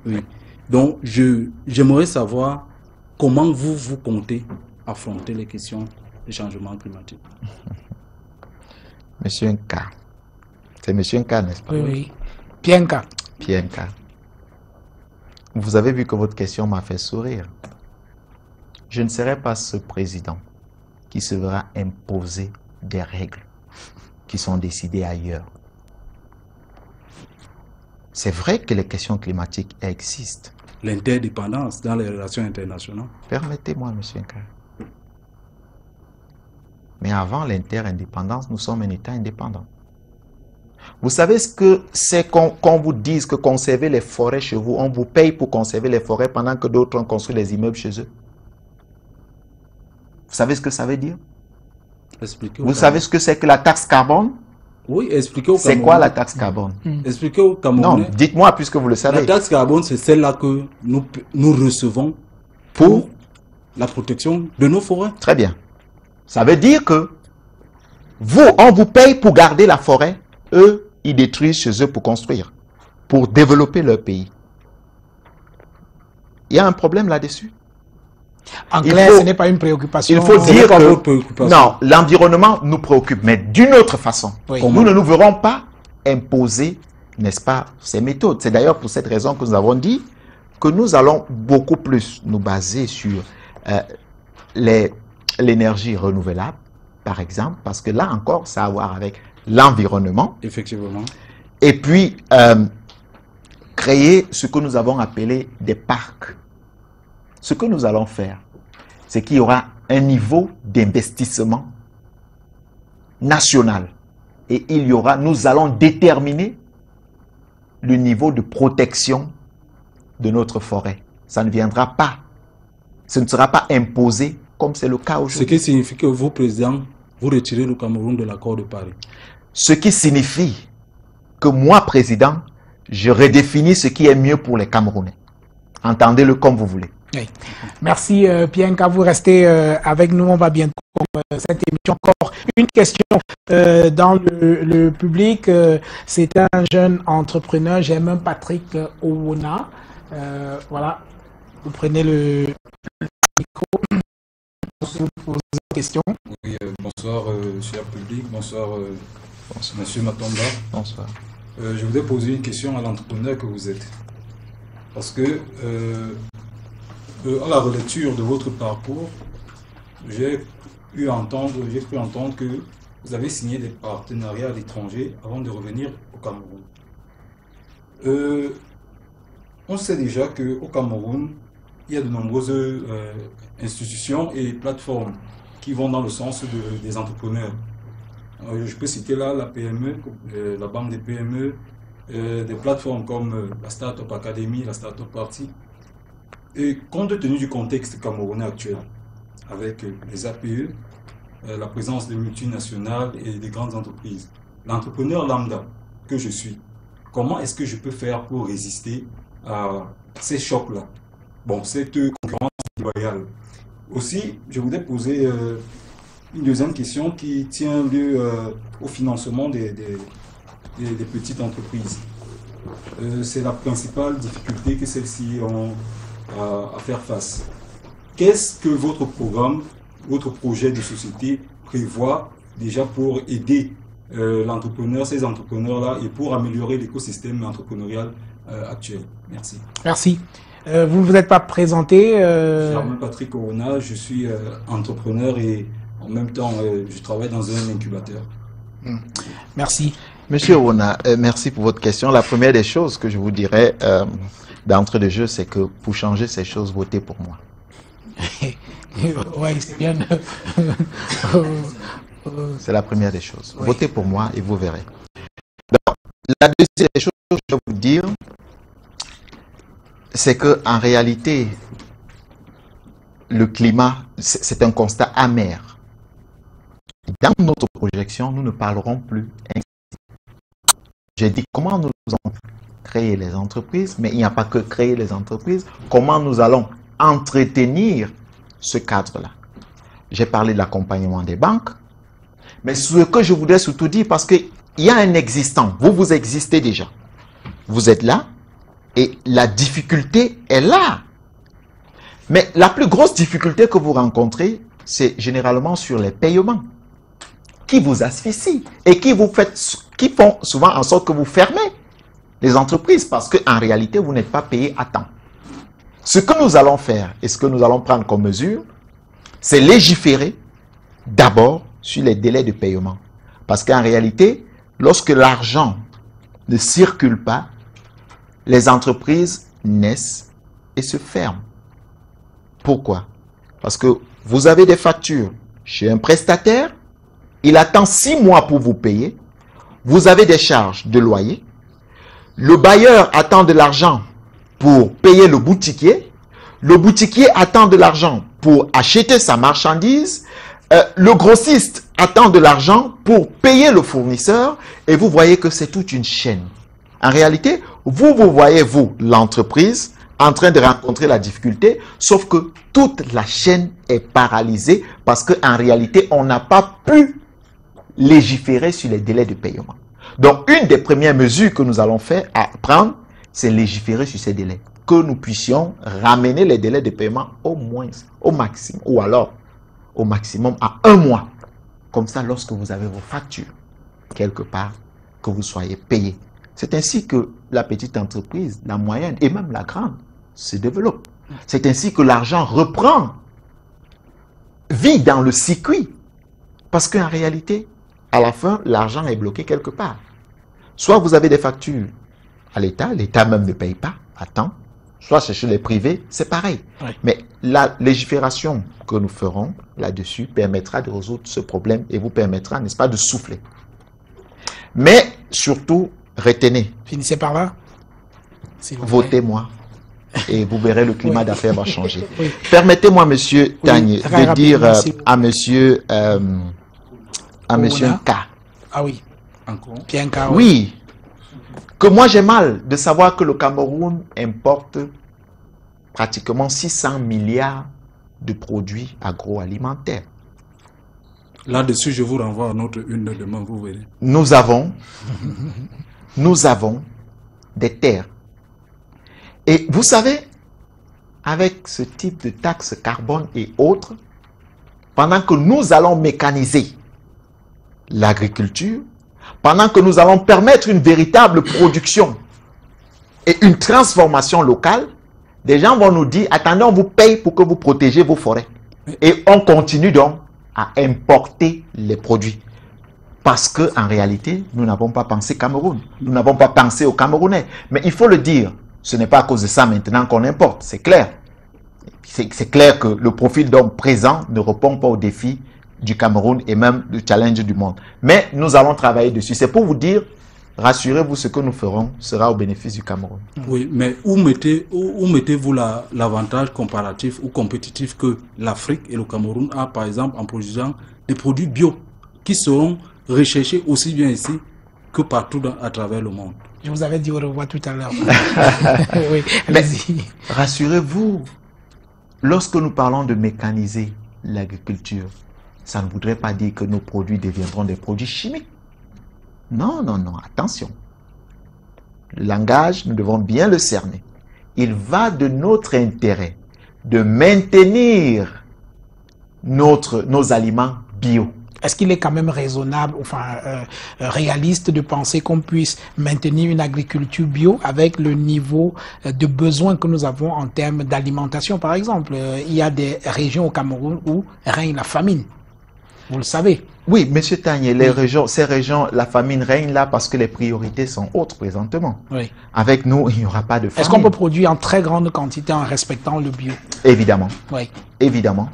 Oui. Donc, j'aimerais savoir comment vous comptez affronter les questions du changement climatique. Monsieur Nka. C'est Monsieur Nka, n'est-ce pas? Oui, oui. Bianca. Bianca. Vous avez vu que votre question m'a fait sourire. Je ne serai pas ce président qui se verra imposer des règles qui sont décidées ailleurs. C'est vrai que les questions climatiques existent. L'interdépendance dans les relations internationales. Permettez-moi, Monsieur Nka. Mais avant l'interdépendance, nous sommes un État indépendant. Vous savez ce que c'est qu'on vous dise que conserver les forêts chez vous, on vous paye pour conserver les forêts pendant que d'autres ont construit des immeubles chez eux? Vous savez ce que ça veut dire? Vous savez ce que c'est que la taxe carbone? Oui, expliquez au Cameroun. C'est quoi la taxe carbone? Expliquez au Cameroun. Non, dites-moi puisque vous le savez. La taxe carbone, c'est celle-là que nous recevons pour la protection de nos forêts. Très bien. Ça veut dire que vous, on vous paye pour garder la forêt. Eux, ils détruisent chez eux pour construire, pour développer leur pays. Il y a un problème là-dessus. En clair, ce n'est pas une préoccupation. Il faut dire que préoccupation. Non, l'environnement nous préoccupe, mais d'une autre façon. Oui. Nous ne nous verrons pas imposer, n'est-ce pas, ces méthodes. C'est d'ailleurs pour cette raison que nous avons dit que nous allons beaucoup plus nous baser sur l'énergie renouvelable, par exemple, parce que là encore, ça a à voir avec l'environnement. Effectivement. Et puis, créer ce que nous avons appelé des parcs. Ce que nous allons faire, c'est qu'il y aura un niveau d'investissement national. Et il y aura, nous allons déterminer le niveau de protection de notre forêt. Ça ne viendra pas, ce ne sera pas imposé comme c'est le cas aujourd'hui. Ce qui signifie que vous, président, vous retirez le Cameroun de l'accord de Paris. Ce qui signifie que moi, président, je redéfinis ce qui est mieux pour les Camerounais. Entendez-le comme vous voulez. Oui. Merci Pienka, vous restez avec nous, on va bientôt cette émission. Encore une question dans le public, c'est un jeune entrepreneur, j'aime un Patrick Owona. Voilà, vous prenez le micro pour vous poser une question. Oui, bonsoir cher public, bonsoir, monsieur Matomba. Bonsoir. Je voudrais poser une question à l'entrepreneur que vous êtes. Parce que à la relecture de votre parcours, j'ai cru entendre que vous avez signé des partenariats à l'étranger avant de revenir au Cameroun. On sait déjà qu'au Cameroun, il y a de nombreuses institutions et plateformes qui vont dans le sens des entrepreneurs. Je peux citer là la PME, la Banque des PME, des plateformes comme la Startup Academy, la Startup Party. Et compte tenu du contexte camerounais actuel, avec les APE, la présence des multinationales et des grandes entreprises, l'entrepreneur lambda que je suis, comment est-ce que je peux faire pour résister à ces chocs-là? Bon, cette concurrence déloyale. Aussi, je voudrais poser une deuxième question qui tient lieu au financement des petites entreprises. C'est la principale difficulté que celles-ci ont à faire face. Qu'est-ce que votre programme, votre projet de société prévoit déjà pour aider l'entrepreneur, ces entrepreneurs-là, et pour améliorer l'écosystème entrepreneurial actuel? Merci. Merci. Vous ne vous êtes pas présenté Je m'appelle Patrick Owona, je suis entrepreneur et en même temps je travaille dans un incubateur. Merci. Monsieur Owona, merci pour votre question. La première des choses que je vous dirais d'entrée de jeu, c'est que pour changer ces choses, votez pour moi. Oui, c'est bien. C'est la première des choses. Oui. Votez pour moi et vous verrez. Donc, la deuxième des choses que je vais vous dire, c'est qu'en réalité, le climat, c'est un constat amer. Dans notre projection, nous ne parlerons plus ainsi. J'ai dit comment nous allons créer les entreprises, mais il n'y a pas que créer les entreprises, comment nous allons entretenir ce cadre-là. J'ai parlé de l'accompagnement des banques, mais ce que je voudrais surtout dire, parce qu'il y a un existant, vous existez déjà. Vous êtes là, et la difficulté est là. Mais la plus grosse difficulté que vous rencontrez, c'est généralement sur les paiements, qui vous asphyxient et qui font souvent en sorte que vous fermez les entreprises, parce qu'en réalité, vous n'êtes pas payé à temps. Ce que nous allons faire, et ce que nous allons prendre comme mesure, c'est légiférer d'abord sur les délais de paiement. Parce qu'en réalité, lorsque l'argent ne circule pas, les entreprises naissent et se ferment. Pourquoi? Parce que vous avez des factures chez un prestataire, il attend 6 mois pour vous payer. vous avez des charges de loyer, le bailleur attend de l'argent pour payer le boutiquier attend de l'argent pour acheter sa marchandise, le grossiste attend de l'argent pour payer le fournisseur, et vous voyez que c'est toute une chaîne. En réalité, vous voyez, vous, l'entreprise, en train de rencontrer la difficulté, sauf que toute la chaîne est paralysée parce qu'en réalité, on n'a pas pu légiférer sur les délais de paiement. Donc, une des premières mesures que nous allons prendre, c'est légiférer sur ces délais. Que nous puissions ramener les délais de paiement au moins, au maximum, ou alors au maximum à 1 mois. Comme ça, lorsque vous avez vos factures, quelque part, que vous soyez payé. C'est ainsi que la petite entreprise, la moyenne et même la grande se développe. C'est ainsi que l'argent reprend, vit dans le circuit. Parce qu'en réalité, à la fin, l'argent est bloqué quelque part. Soit vous avez des factures à l'État, l'État même ne paye pas à temps. Soit chez les privés, c'est pareil. Oui. Mais la légifération que nous ferons là-dessus permettra de résoudre ce problème et vous permettra, n'est-ce pas, de souffler. Mais surtout, retenez. Finissez par là. Votez-moi. Et vous verrez, le climat d'affaires va changer. Oui. Permettez-moi, monsieur Tagne, de dire à monsieur Nka. Ah oui. Encore. Pierre Nka. Oui. Que moi j'ai mal de savoir que le Cameroun importe pratiquement 600 milliards de produits agroalimentaires. Là-dessus, je vous renvoie à notre une de demain, vous verrez. Nous avons des terres. Et vous savez, avec ce type de taxes carbone et autres, pendant que nous allons mécaniser l'agriculture, pendant que nous allons permettre une véritable production et une transformation locale, des gens vont nous dire, attendez, on vous paye pour que vous protégez vos forêts. Et on continue donc à importer les produits. Parce qu'en réalité, nous n'avons pas pensé Cameroun. Nous n'avons pas pensé aux Camerounais. Mais il faut le dire, ce n'est pas à cause de ça maintenant qu'on importe, c'est clair. C'est clair que le profil d'homme présent ne répond pas aux défis du Cameroun et même le challenge du monde. Mais nous allons travailler dessus. C'est pour vous dire, rassurez-vous, ce que nous ferons sera au bénéfice du Cameroun. Oui, mais où mettez-vous l'avantage comparatif ou compétitif que l'Afrique et le Cameroun a, par exemple, en produisant des produits bio qui seront recherchés aussi bien ici que partout à travers le monde? Je vous avais dit au revoir tout à l'heure. Oui, allez-y. Rassurez-vous, lorsque nous parlons de mécaniser l'agriculture, ça ne voudrait pas dire que nos produits deviendront des produits chimiques. Non, non, non, attention. Le langage, nous devons bien le cerner. Il va de notre intérêt de maintenir nos aliments bio. Est-ce qu'il est quand même raisonnable, enfin réaliste de penser qu'on puisse maintenir une agriculture bio avec le niveau de besoin que nous avons en termes d'alimentation, par exemple? Il y a des régions au Cameroun où règne la famine. Vous le savez. Oui, monsieur Tagne, ces régions, la famine règne là parce que les priorités sont autres présentement. Oui. Avec nous, il n'y aura pas de famine. Est-ce qu'on peut produire en très grande quantité en respectant le bio? Évidemment. Oui. Évidemment.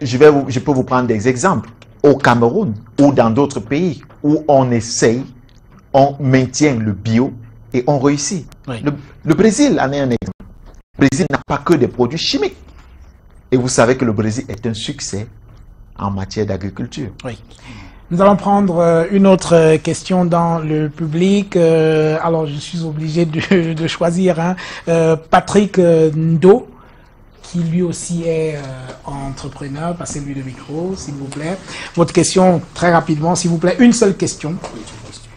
Je peux vous prendre des exemples. Au Cameroun ou dans d'autres pays où on essaye, on maintient le bio et on réussit. Oui. Le Brésil en est un exemple. Le Brésil n'a pas que des produits chimiques. Et vous savez que le Brésil est un succès en matière d'agriculture. Oui. Nous allons prendre une autre question dans le public. Alors, je suis obligé de choisir Patrick Ndo, qui lui aussi est entrepreneur. Passez-lui le micro, s'il vous plaît. Votre question, très rapidement, s'il vous plaît. Une seule question.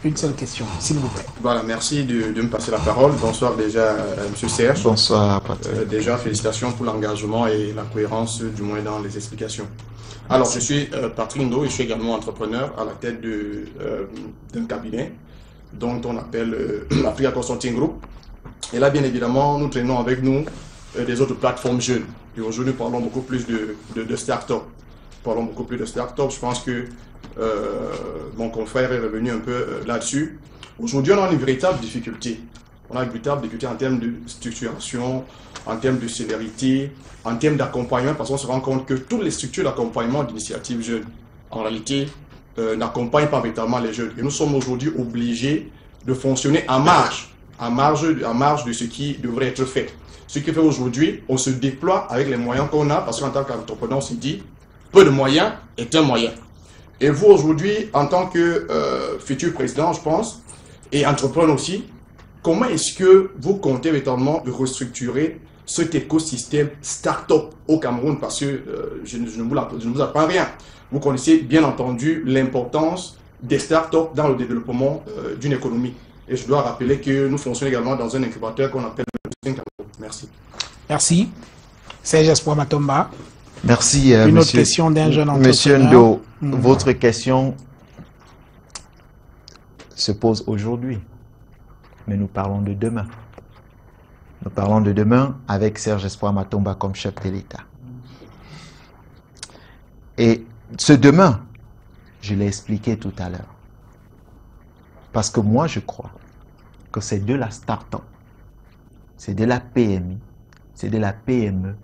Une seule question, s'il vous plaît. Voilà, merci de me passer la parole. Bonsoir déjà, M. Serge. Bonsoir, Patrick. Déjà, félicitations pour l'engagement et la cohérence, du moins dans les explications. Alors, je suis Patrick Ndo et je suis également entrepreneur à la tête d'un cabinet dont on appelle l'Africa Consulting Group. Et là, bien évidemment, nous traînons avec nous des autres plateformes jeunes. Et aujourd'hui, nous parlons beaucoup plus de start-up. Parlons beaucoup plus de start-up. Je pense que mon confrère est revenu un peu là-dessus. Aujourd'hui, on a une véritable difficulté. On a une véritable difficulté en termes de structuration, en termes de célérité, en termes d'accompagnement, parce qu'on se rend compte que toutes les structures d'accompagnement d'initiatives jeunes, en réalité, n'accompagne pas véritablement les jeunes. Et nous sommes aujourd'hui obligés de fonctionner à marge de ce qui devrait être fait. Ce qui fait aujourd'hui, on se déploie avec les moyens qu'on a, parce qu'en tant qu'entrepreneur, on se dit, peu de moyens est un moyen. Et vous, aujourd'hui, en tant que futur président, je pense, et entrepreneur aussi, comment est-ce que vous comptez véritablement restructurer cet écosystème start-up au Cameroun? Parce que je ne vous apprends rien. Vous connaissez bien entendu l'importance des start-up dans le développement d'une économie. Et je dois rappeler que nous fonctionnons également dans un incubateur qu'on appelle le Cameroun. Merci. Merci. Serge Espoir Matomba. Merci, Une autre question d'un jeune entrepreneur. Monsieur Ndo, votre question se pose aujourd'hui, mais nous parlons de demain. Nous parlons de demain avec Serge Espoir Matomba comme chef de l'État. Et ce demain, je l'ai expliqué tout à l'heure. Parce que moi, je crois que c'est de la start-up, c'est de la PMI, c'est de la PME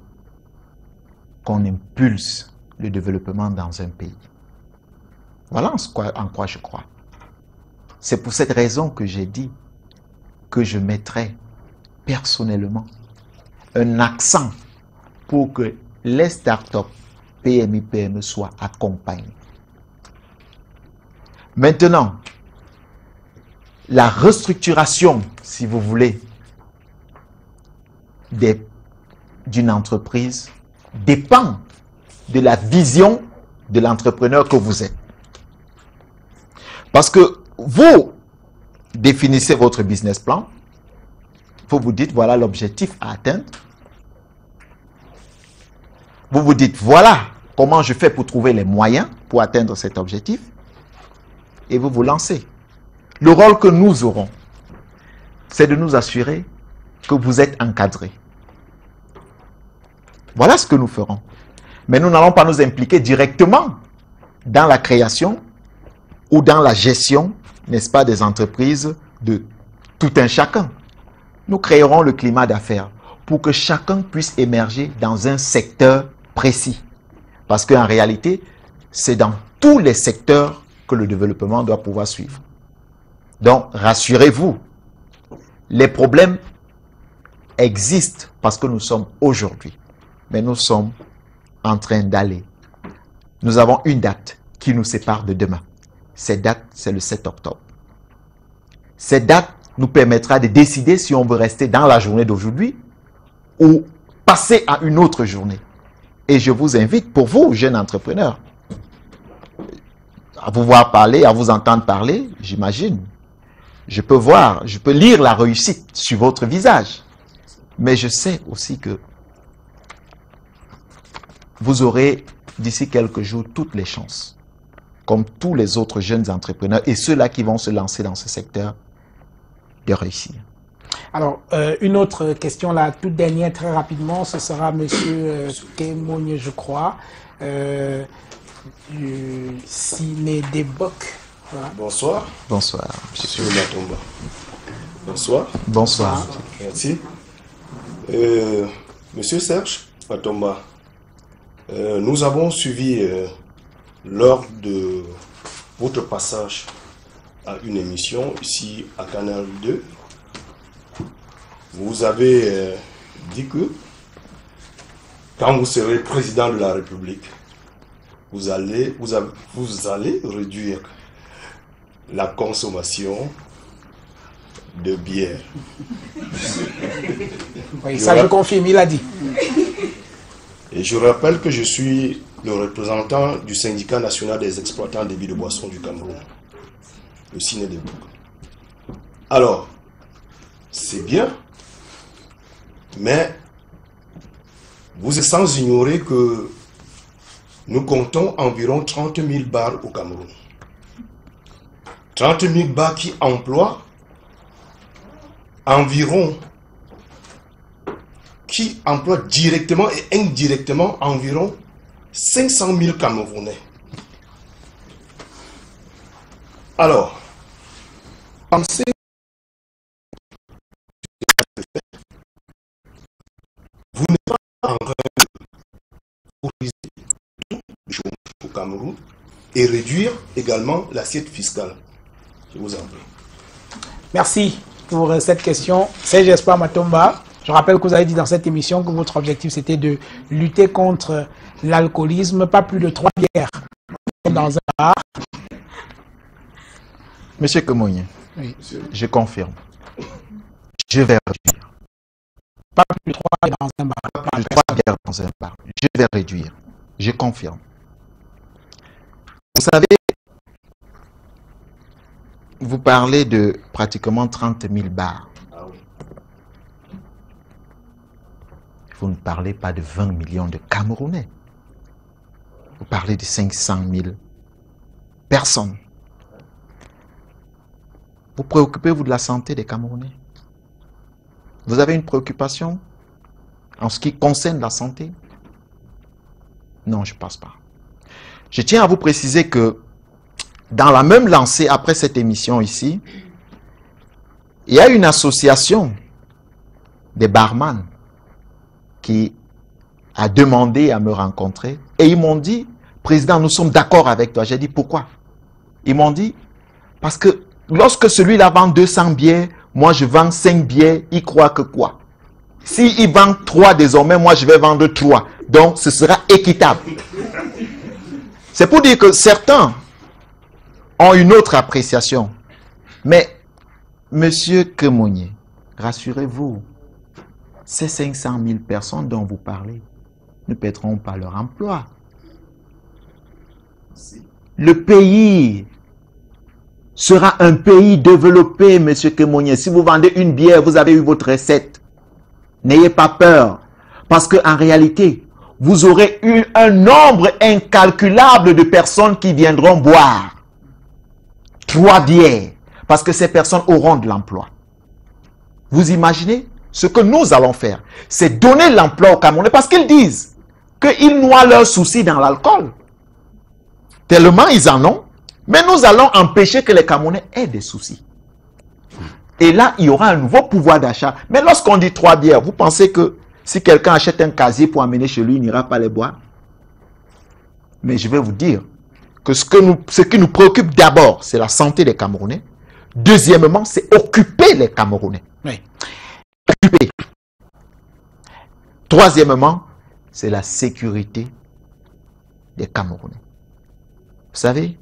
qu'on impulse le développement dans un pays. Voilà en quoi je crois. C'est pour cette raison que j'ai dit que je mettrai personnellement un accent pour que les start-up PMI, PME soient accompagnés. Maintenant, la restructuration, si vous voulez, d'une entreprise dépend de la vision de l'entrepreneur que vous êtes. Parce que vous définissez votre business plan, vous vous dites voilà l'objectif à atteindre. Vous vous dites voilà comment je fais pour trouver les moyens pour atteindre cet objectif. Et vous vous lancez. Le rôle que nous aurons, c'est de nous assurer que vous êtes encadrés. Voilà ce que nous ferons. Mais nous n'allons pas nous impliquer directement dans la création ou dans la gestion, n'est-ce pas, des entreprises de tout un chacun. Nous créerons le climat d'affaires pour que chacun puisse émerger dans un secteur précis. Parce qu'en réalité, c'est dans tous les secteurs que le développement doit pouvoir suivre. Donc, rassurez-vous, les problèmes existent parce que nous sommes aujourd'hui. Mais nous sommes en train d'aller. Nous avons une date qui nous sépare de demain. Cette date, c'est le 7 octobre. Cette date nous permettra de décider si on veut rester dans la journée d'aujourd'hui ou passer à une autre journée. Et je vous invite, pour vous, jeunes entrepreneurs, à vous voir parler, à vous entendre parler, j'imagine. Je peux lire la réussite sur votre visage. Mais je sais aussi que vous aurez d'ici quelques jours toutes les chances, comme tous les autres jeunes entrepreneurs et ceux-là qui vont se lancer dans ce secteur, de réussir. Alors, une autre question, la toute dernière, très rapidement, ce sera M. Kemogne, je crois, du Ciné-Débok. Voilà. Bonsoir. Bonsoir. Monsieur Matomba. Bonsoir. Bonsoir. Merci. Monsieur Serge Matomba, nous avons suivi lors de votre passage à une émission ici à Canal 2. Vous avez dit que quand vous serez président de la République, vous allez réduire la consommation de bière. Oui, ça je confirme, il a dit. Et je rappelle que je suis le représentant du syndicat national des exploitants des débits de boissons du Cameroun, le Ciné-Débok. Alors, c'est bien, mais vous êtes sans ignorer que nous comptons environ 30 000 bars au Cameroun. 30 000 bars qui emploient directement et indirectement environ 500 000 Camerounais. Alors, pensez vous n'êtes pas en train de favoriser tout le chômage au Cameroun, et réduire également l'assiette fiscale. Je vous en prie. Merci pour cette question. Serge Espoir Matomba, je rappelle que vous avez dit dans cette émission que votre objectif c'était de lutter contre l'alcoolisme, pas plus de 3 bières dans un bar. Monsieur Kemogne, oui. Je confirme. Je vais réduire. Pas plus de 3 bières dans un bar. Pas plus de 3 bières dans un bar. Je vais réduire. Je confirme. Vous savez, vous parlez de pratiquement 30 000 bars. Vous ne parlez pas de 20 millions de Camerounais. Vous parlez de 500 000 personnes. Vous préoccupez-vous de la santé des Camerounais? Vous avez une préoccupation en ce qui concerne la santé? Non, je ne pense pas. Je tiens à vous préciser que dans la même lancée, après cette émission ici, il y a une association des barman qui a demandé à me rencontrer et ils m'ont dit, Président, nous sommes d'accord avec toi. J'ai dit, pourquoi? Ils m'ont dit, parce que lorsque celui-là vend 200 billets, moi je vends 5 billets, il croit que quoi? S'il vend 3 désormais, moi je vais vendre 3. Donc ce sera équitable. C'est pour dire que certains ont une autre appréciation. Mais, Monsieur Kemogne, rassurez-vous, ces 500 000 personnes dont vous parlez ne perdront pas leur emploi. Le pays sera un pays développé, Monsieur Kemogne. Si vous vendez une bière, vous avez eu votre recette. N'ayez pas peur. Parce qu'en réalité, vous aurez eu un nombre incalculable de personnes qui viendront boire 3 bières. Parce que ces personnes auront de l'emploi. Vous imaginez? Ce que nous allons faire, c'est donner l'emploi aux Camerounais. Parce qu'ils disent qu'ils noient leurs soucis dans l'alcool. Tellement ils en ont. Mais nous allons empêcher que les Camerounais aient des soucis. Et là, il y aura un nouveau pouvoir d'achat. Mais lorsqu'on dit 3 bières, vous pensez que si quelqu'un achète un casier pour amener chez lui, il n'ira pas les boire? Mais je vais vous dire que ce qui nous préoccupe d'abord, c'est la santé des Camerounais. Deuxièmement, c'est occuper les Camerounais. Oui. Occuper. Troisièmement, c'est la sécurité des Camerounais. Vous savez,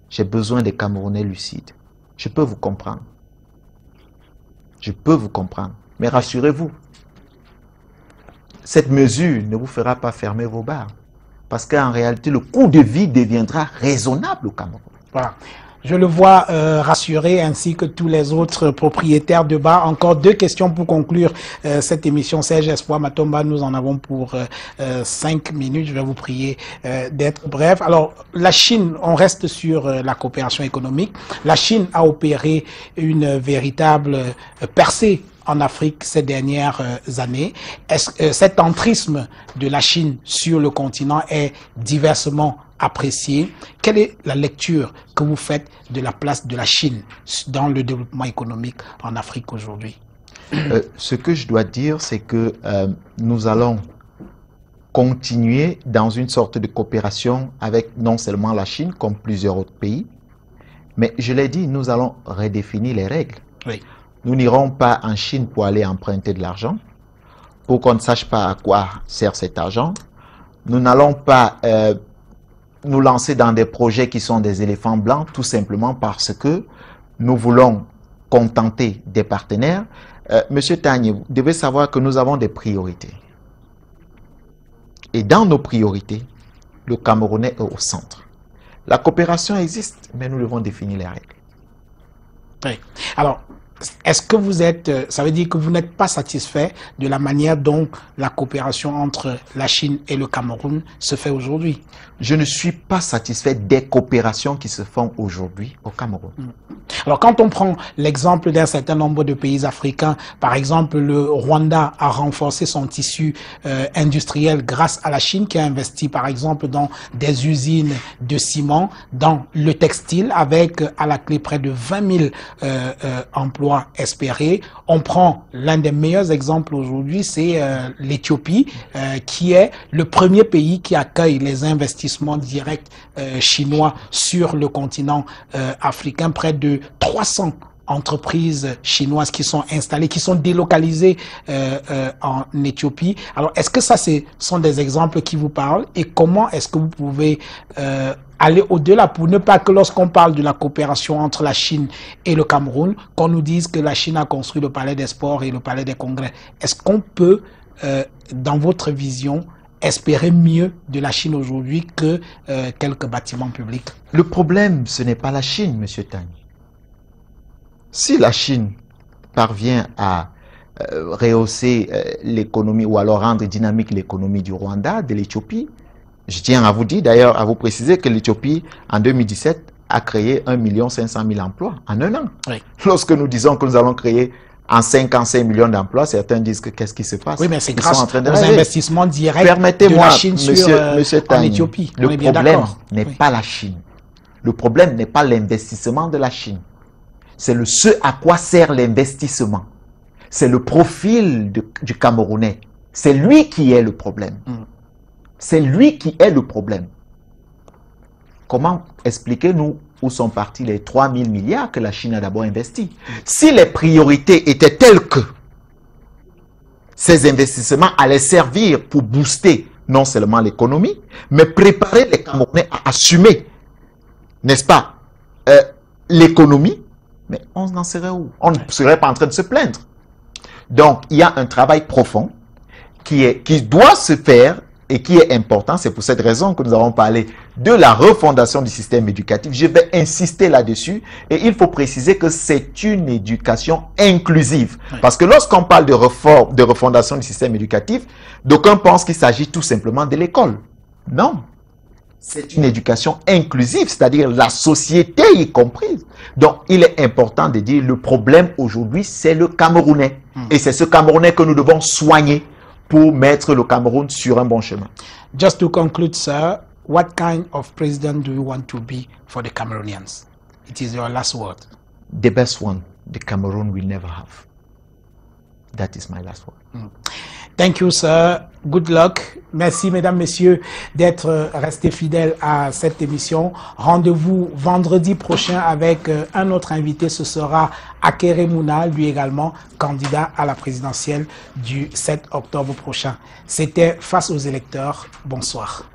j'ai besoin des Camerounais lucides. Je peux vous comprendre. Je peux vous comprendre. Mais rassurez-vous, cette mesure ne vous fera pas fermer vos bars. Parce qu'en réalité, le coût de vie deviendra raisonnable au Cameroun. Voilà. Je le vois rassuré, ainsi que tous les autres propriétaires de bars. Encore 2 questions pour conclure cette émission. Serge Espoir Matomba, nous en avons pour 5 minutes. Je vais vous prier d'être bref. Alors, la Chine, on reste sur la coopération économique. La Chine a opéré une véritable percée en Afrique ces dernières années. Est-ce que cet entrisme de la Chine sur le continent est diversement apprécié? Quelle est la lecture que vous faites de la place de la Chine dans le développement économique en Afrique aujourd'hui? Ce que je dois dire, c'est que nous allons continuer dans une sorte de coopération avec non seulement la Chine, comme plusieurs autres pays, mais je l'ai dit, nous allons redéfinir les règles. Oui. Nous n'irons pas en Chine pour aller emprunter de l'argent, pour qu'on ne sache pas à quoi sert cet argent. Nous n'allons pas nous lancer dans des projets qui sont des éléphants blancs, tout simplement parce que nous voulons contenter des partenaires. Monsieur Tagne, vous devez savoir que nous avons des priorités. Et dans nos priorités, le Camerounais est au centre. La coopération existe, mais nous devons définir les règles. Oui. Alors, est-ce que vous êtes, ça veut dire que vous n'êtes pas satisfait de la manière dont la coopération entre la Chine et le Cameroun se fait aujourd'hui? Je ne suis pas satisfait des coopérations qui se font aujourd'hui au Cameroun. Alors, quand on prend l'exemple d'un certain nombre de pays africains, par exemple, le Rwanda a renforcé son tissu industriel grâce à la Chine qui a investi, par exemple, dans des usines de ciment, dans le textile, avec à la clé près de 20 000 emplois doit espérer. On prend l'un des meilleurs exemples aujourd'hui, c'est l'Éthiopie, qui est le premier pays qui accueille les investissements directs chinois sur le continent africain. Près de 300 entreprises chinoises qui sont installées, qui sont délocalisées en Éthiopie. Alors, est-ce que ça, ce sont des exemples qui vous parlent et comment est-ce que vous pouvez aller au-delà pour ne pas que lorsqu'on parle de la coopération entre la Chine et le Cameroun, qu'on nous dise que la Chine a construit le palais des sports et le palais des congrès. Est-ce qu'on peut, dans votre vision, espérer mieux de la Chine aujourd'hui que quelques bâtiments publics? Le problème, ce n'est pas la Chine, M. Tani. Si la Chine parvient à rehausser l'économie ou alors rendre dynamique l'économie du Rwanda, de l'Éthiopie, je tiens à vous dire d'ailleurs, à vous préciser que l'Éthiopie, en 2017, a créé 1 500 000 emplois en un an. Oui. Lorsque nous disons que nous allons créer en 5 ans 5 millions d'emplois, certains disent que qu'est-ce qui se passe? Oui, mais c'est grâce aux investissements directs de la Chine en Éthiopie. Le problème n'est pas la Chine. Le problème n'est pas l'investissement de la Chine. C'est ce à quoi sert l'investissement. C'est le profil du Camerounais. C'est lui qui est le problème. C'est lui qui est le problème. Comment expliquez-nous où sont partis les 3 000 milliards que la Chine a d'abord investis? Si les priorités étaient telles que ces investissements allaient servir pour booster non seulement l'économie, mais préparer les Camerounais à assumer, n'est-ce pas, l'économie, mais on en serait où? On ne serait pas en train de se plaindre. Donc, il y a un travail profond qui doit se faire et qui est important. C'est pour cette raison que nous avons parlé de la refondation du système éducatif. Je vais insister là-dessus et il faut préciser que c'est une éducation inclusive. Oui. Parce que lorsqu'on parle de refondation du système éducatif, d'aucuns pensent qu'il s'agit tout simplement de l'école. Non. C'est une éducation inclusive, c'est-à-dire la société y comprise. Donc, il est important de dire le problème aujourd'hui, c'est le Camerounais. Et c'est ce Camerounais que nous devons soigner pour mettre le Cameroun sur un bon chemin. Just to conclude, sir, what kind of president do you want to be for the Cameroonians? It is your last word. The best one the Cameroon will never have. That is my last word. Thank you, sir. Good luck. Merci, mesdames, messieurs, d'être restés fidèles à cette émission. Rendez-vous vendredi prochain avec un autre invité. Ce sera Akere Mouna, lui également candidat à la présidentielle du 7 octobre prochain. C'était Face aux électeurs. Bonsoir.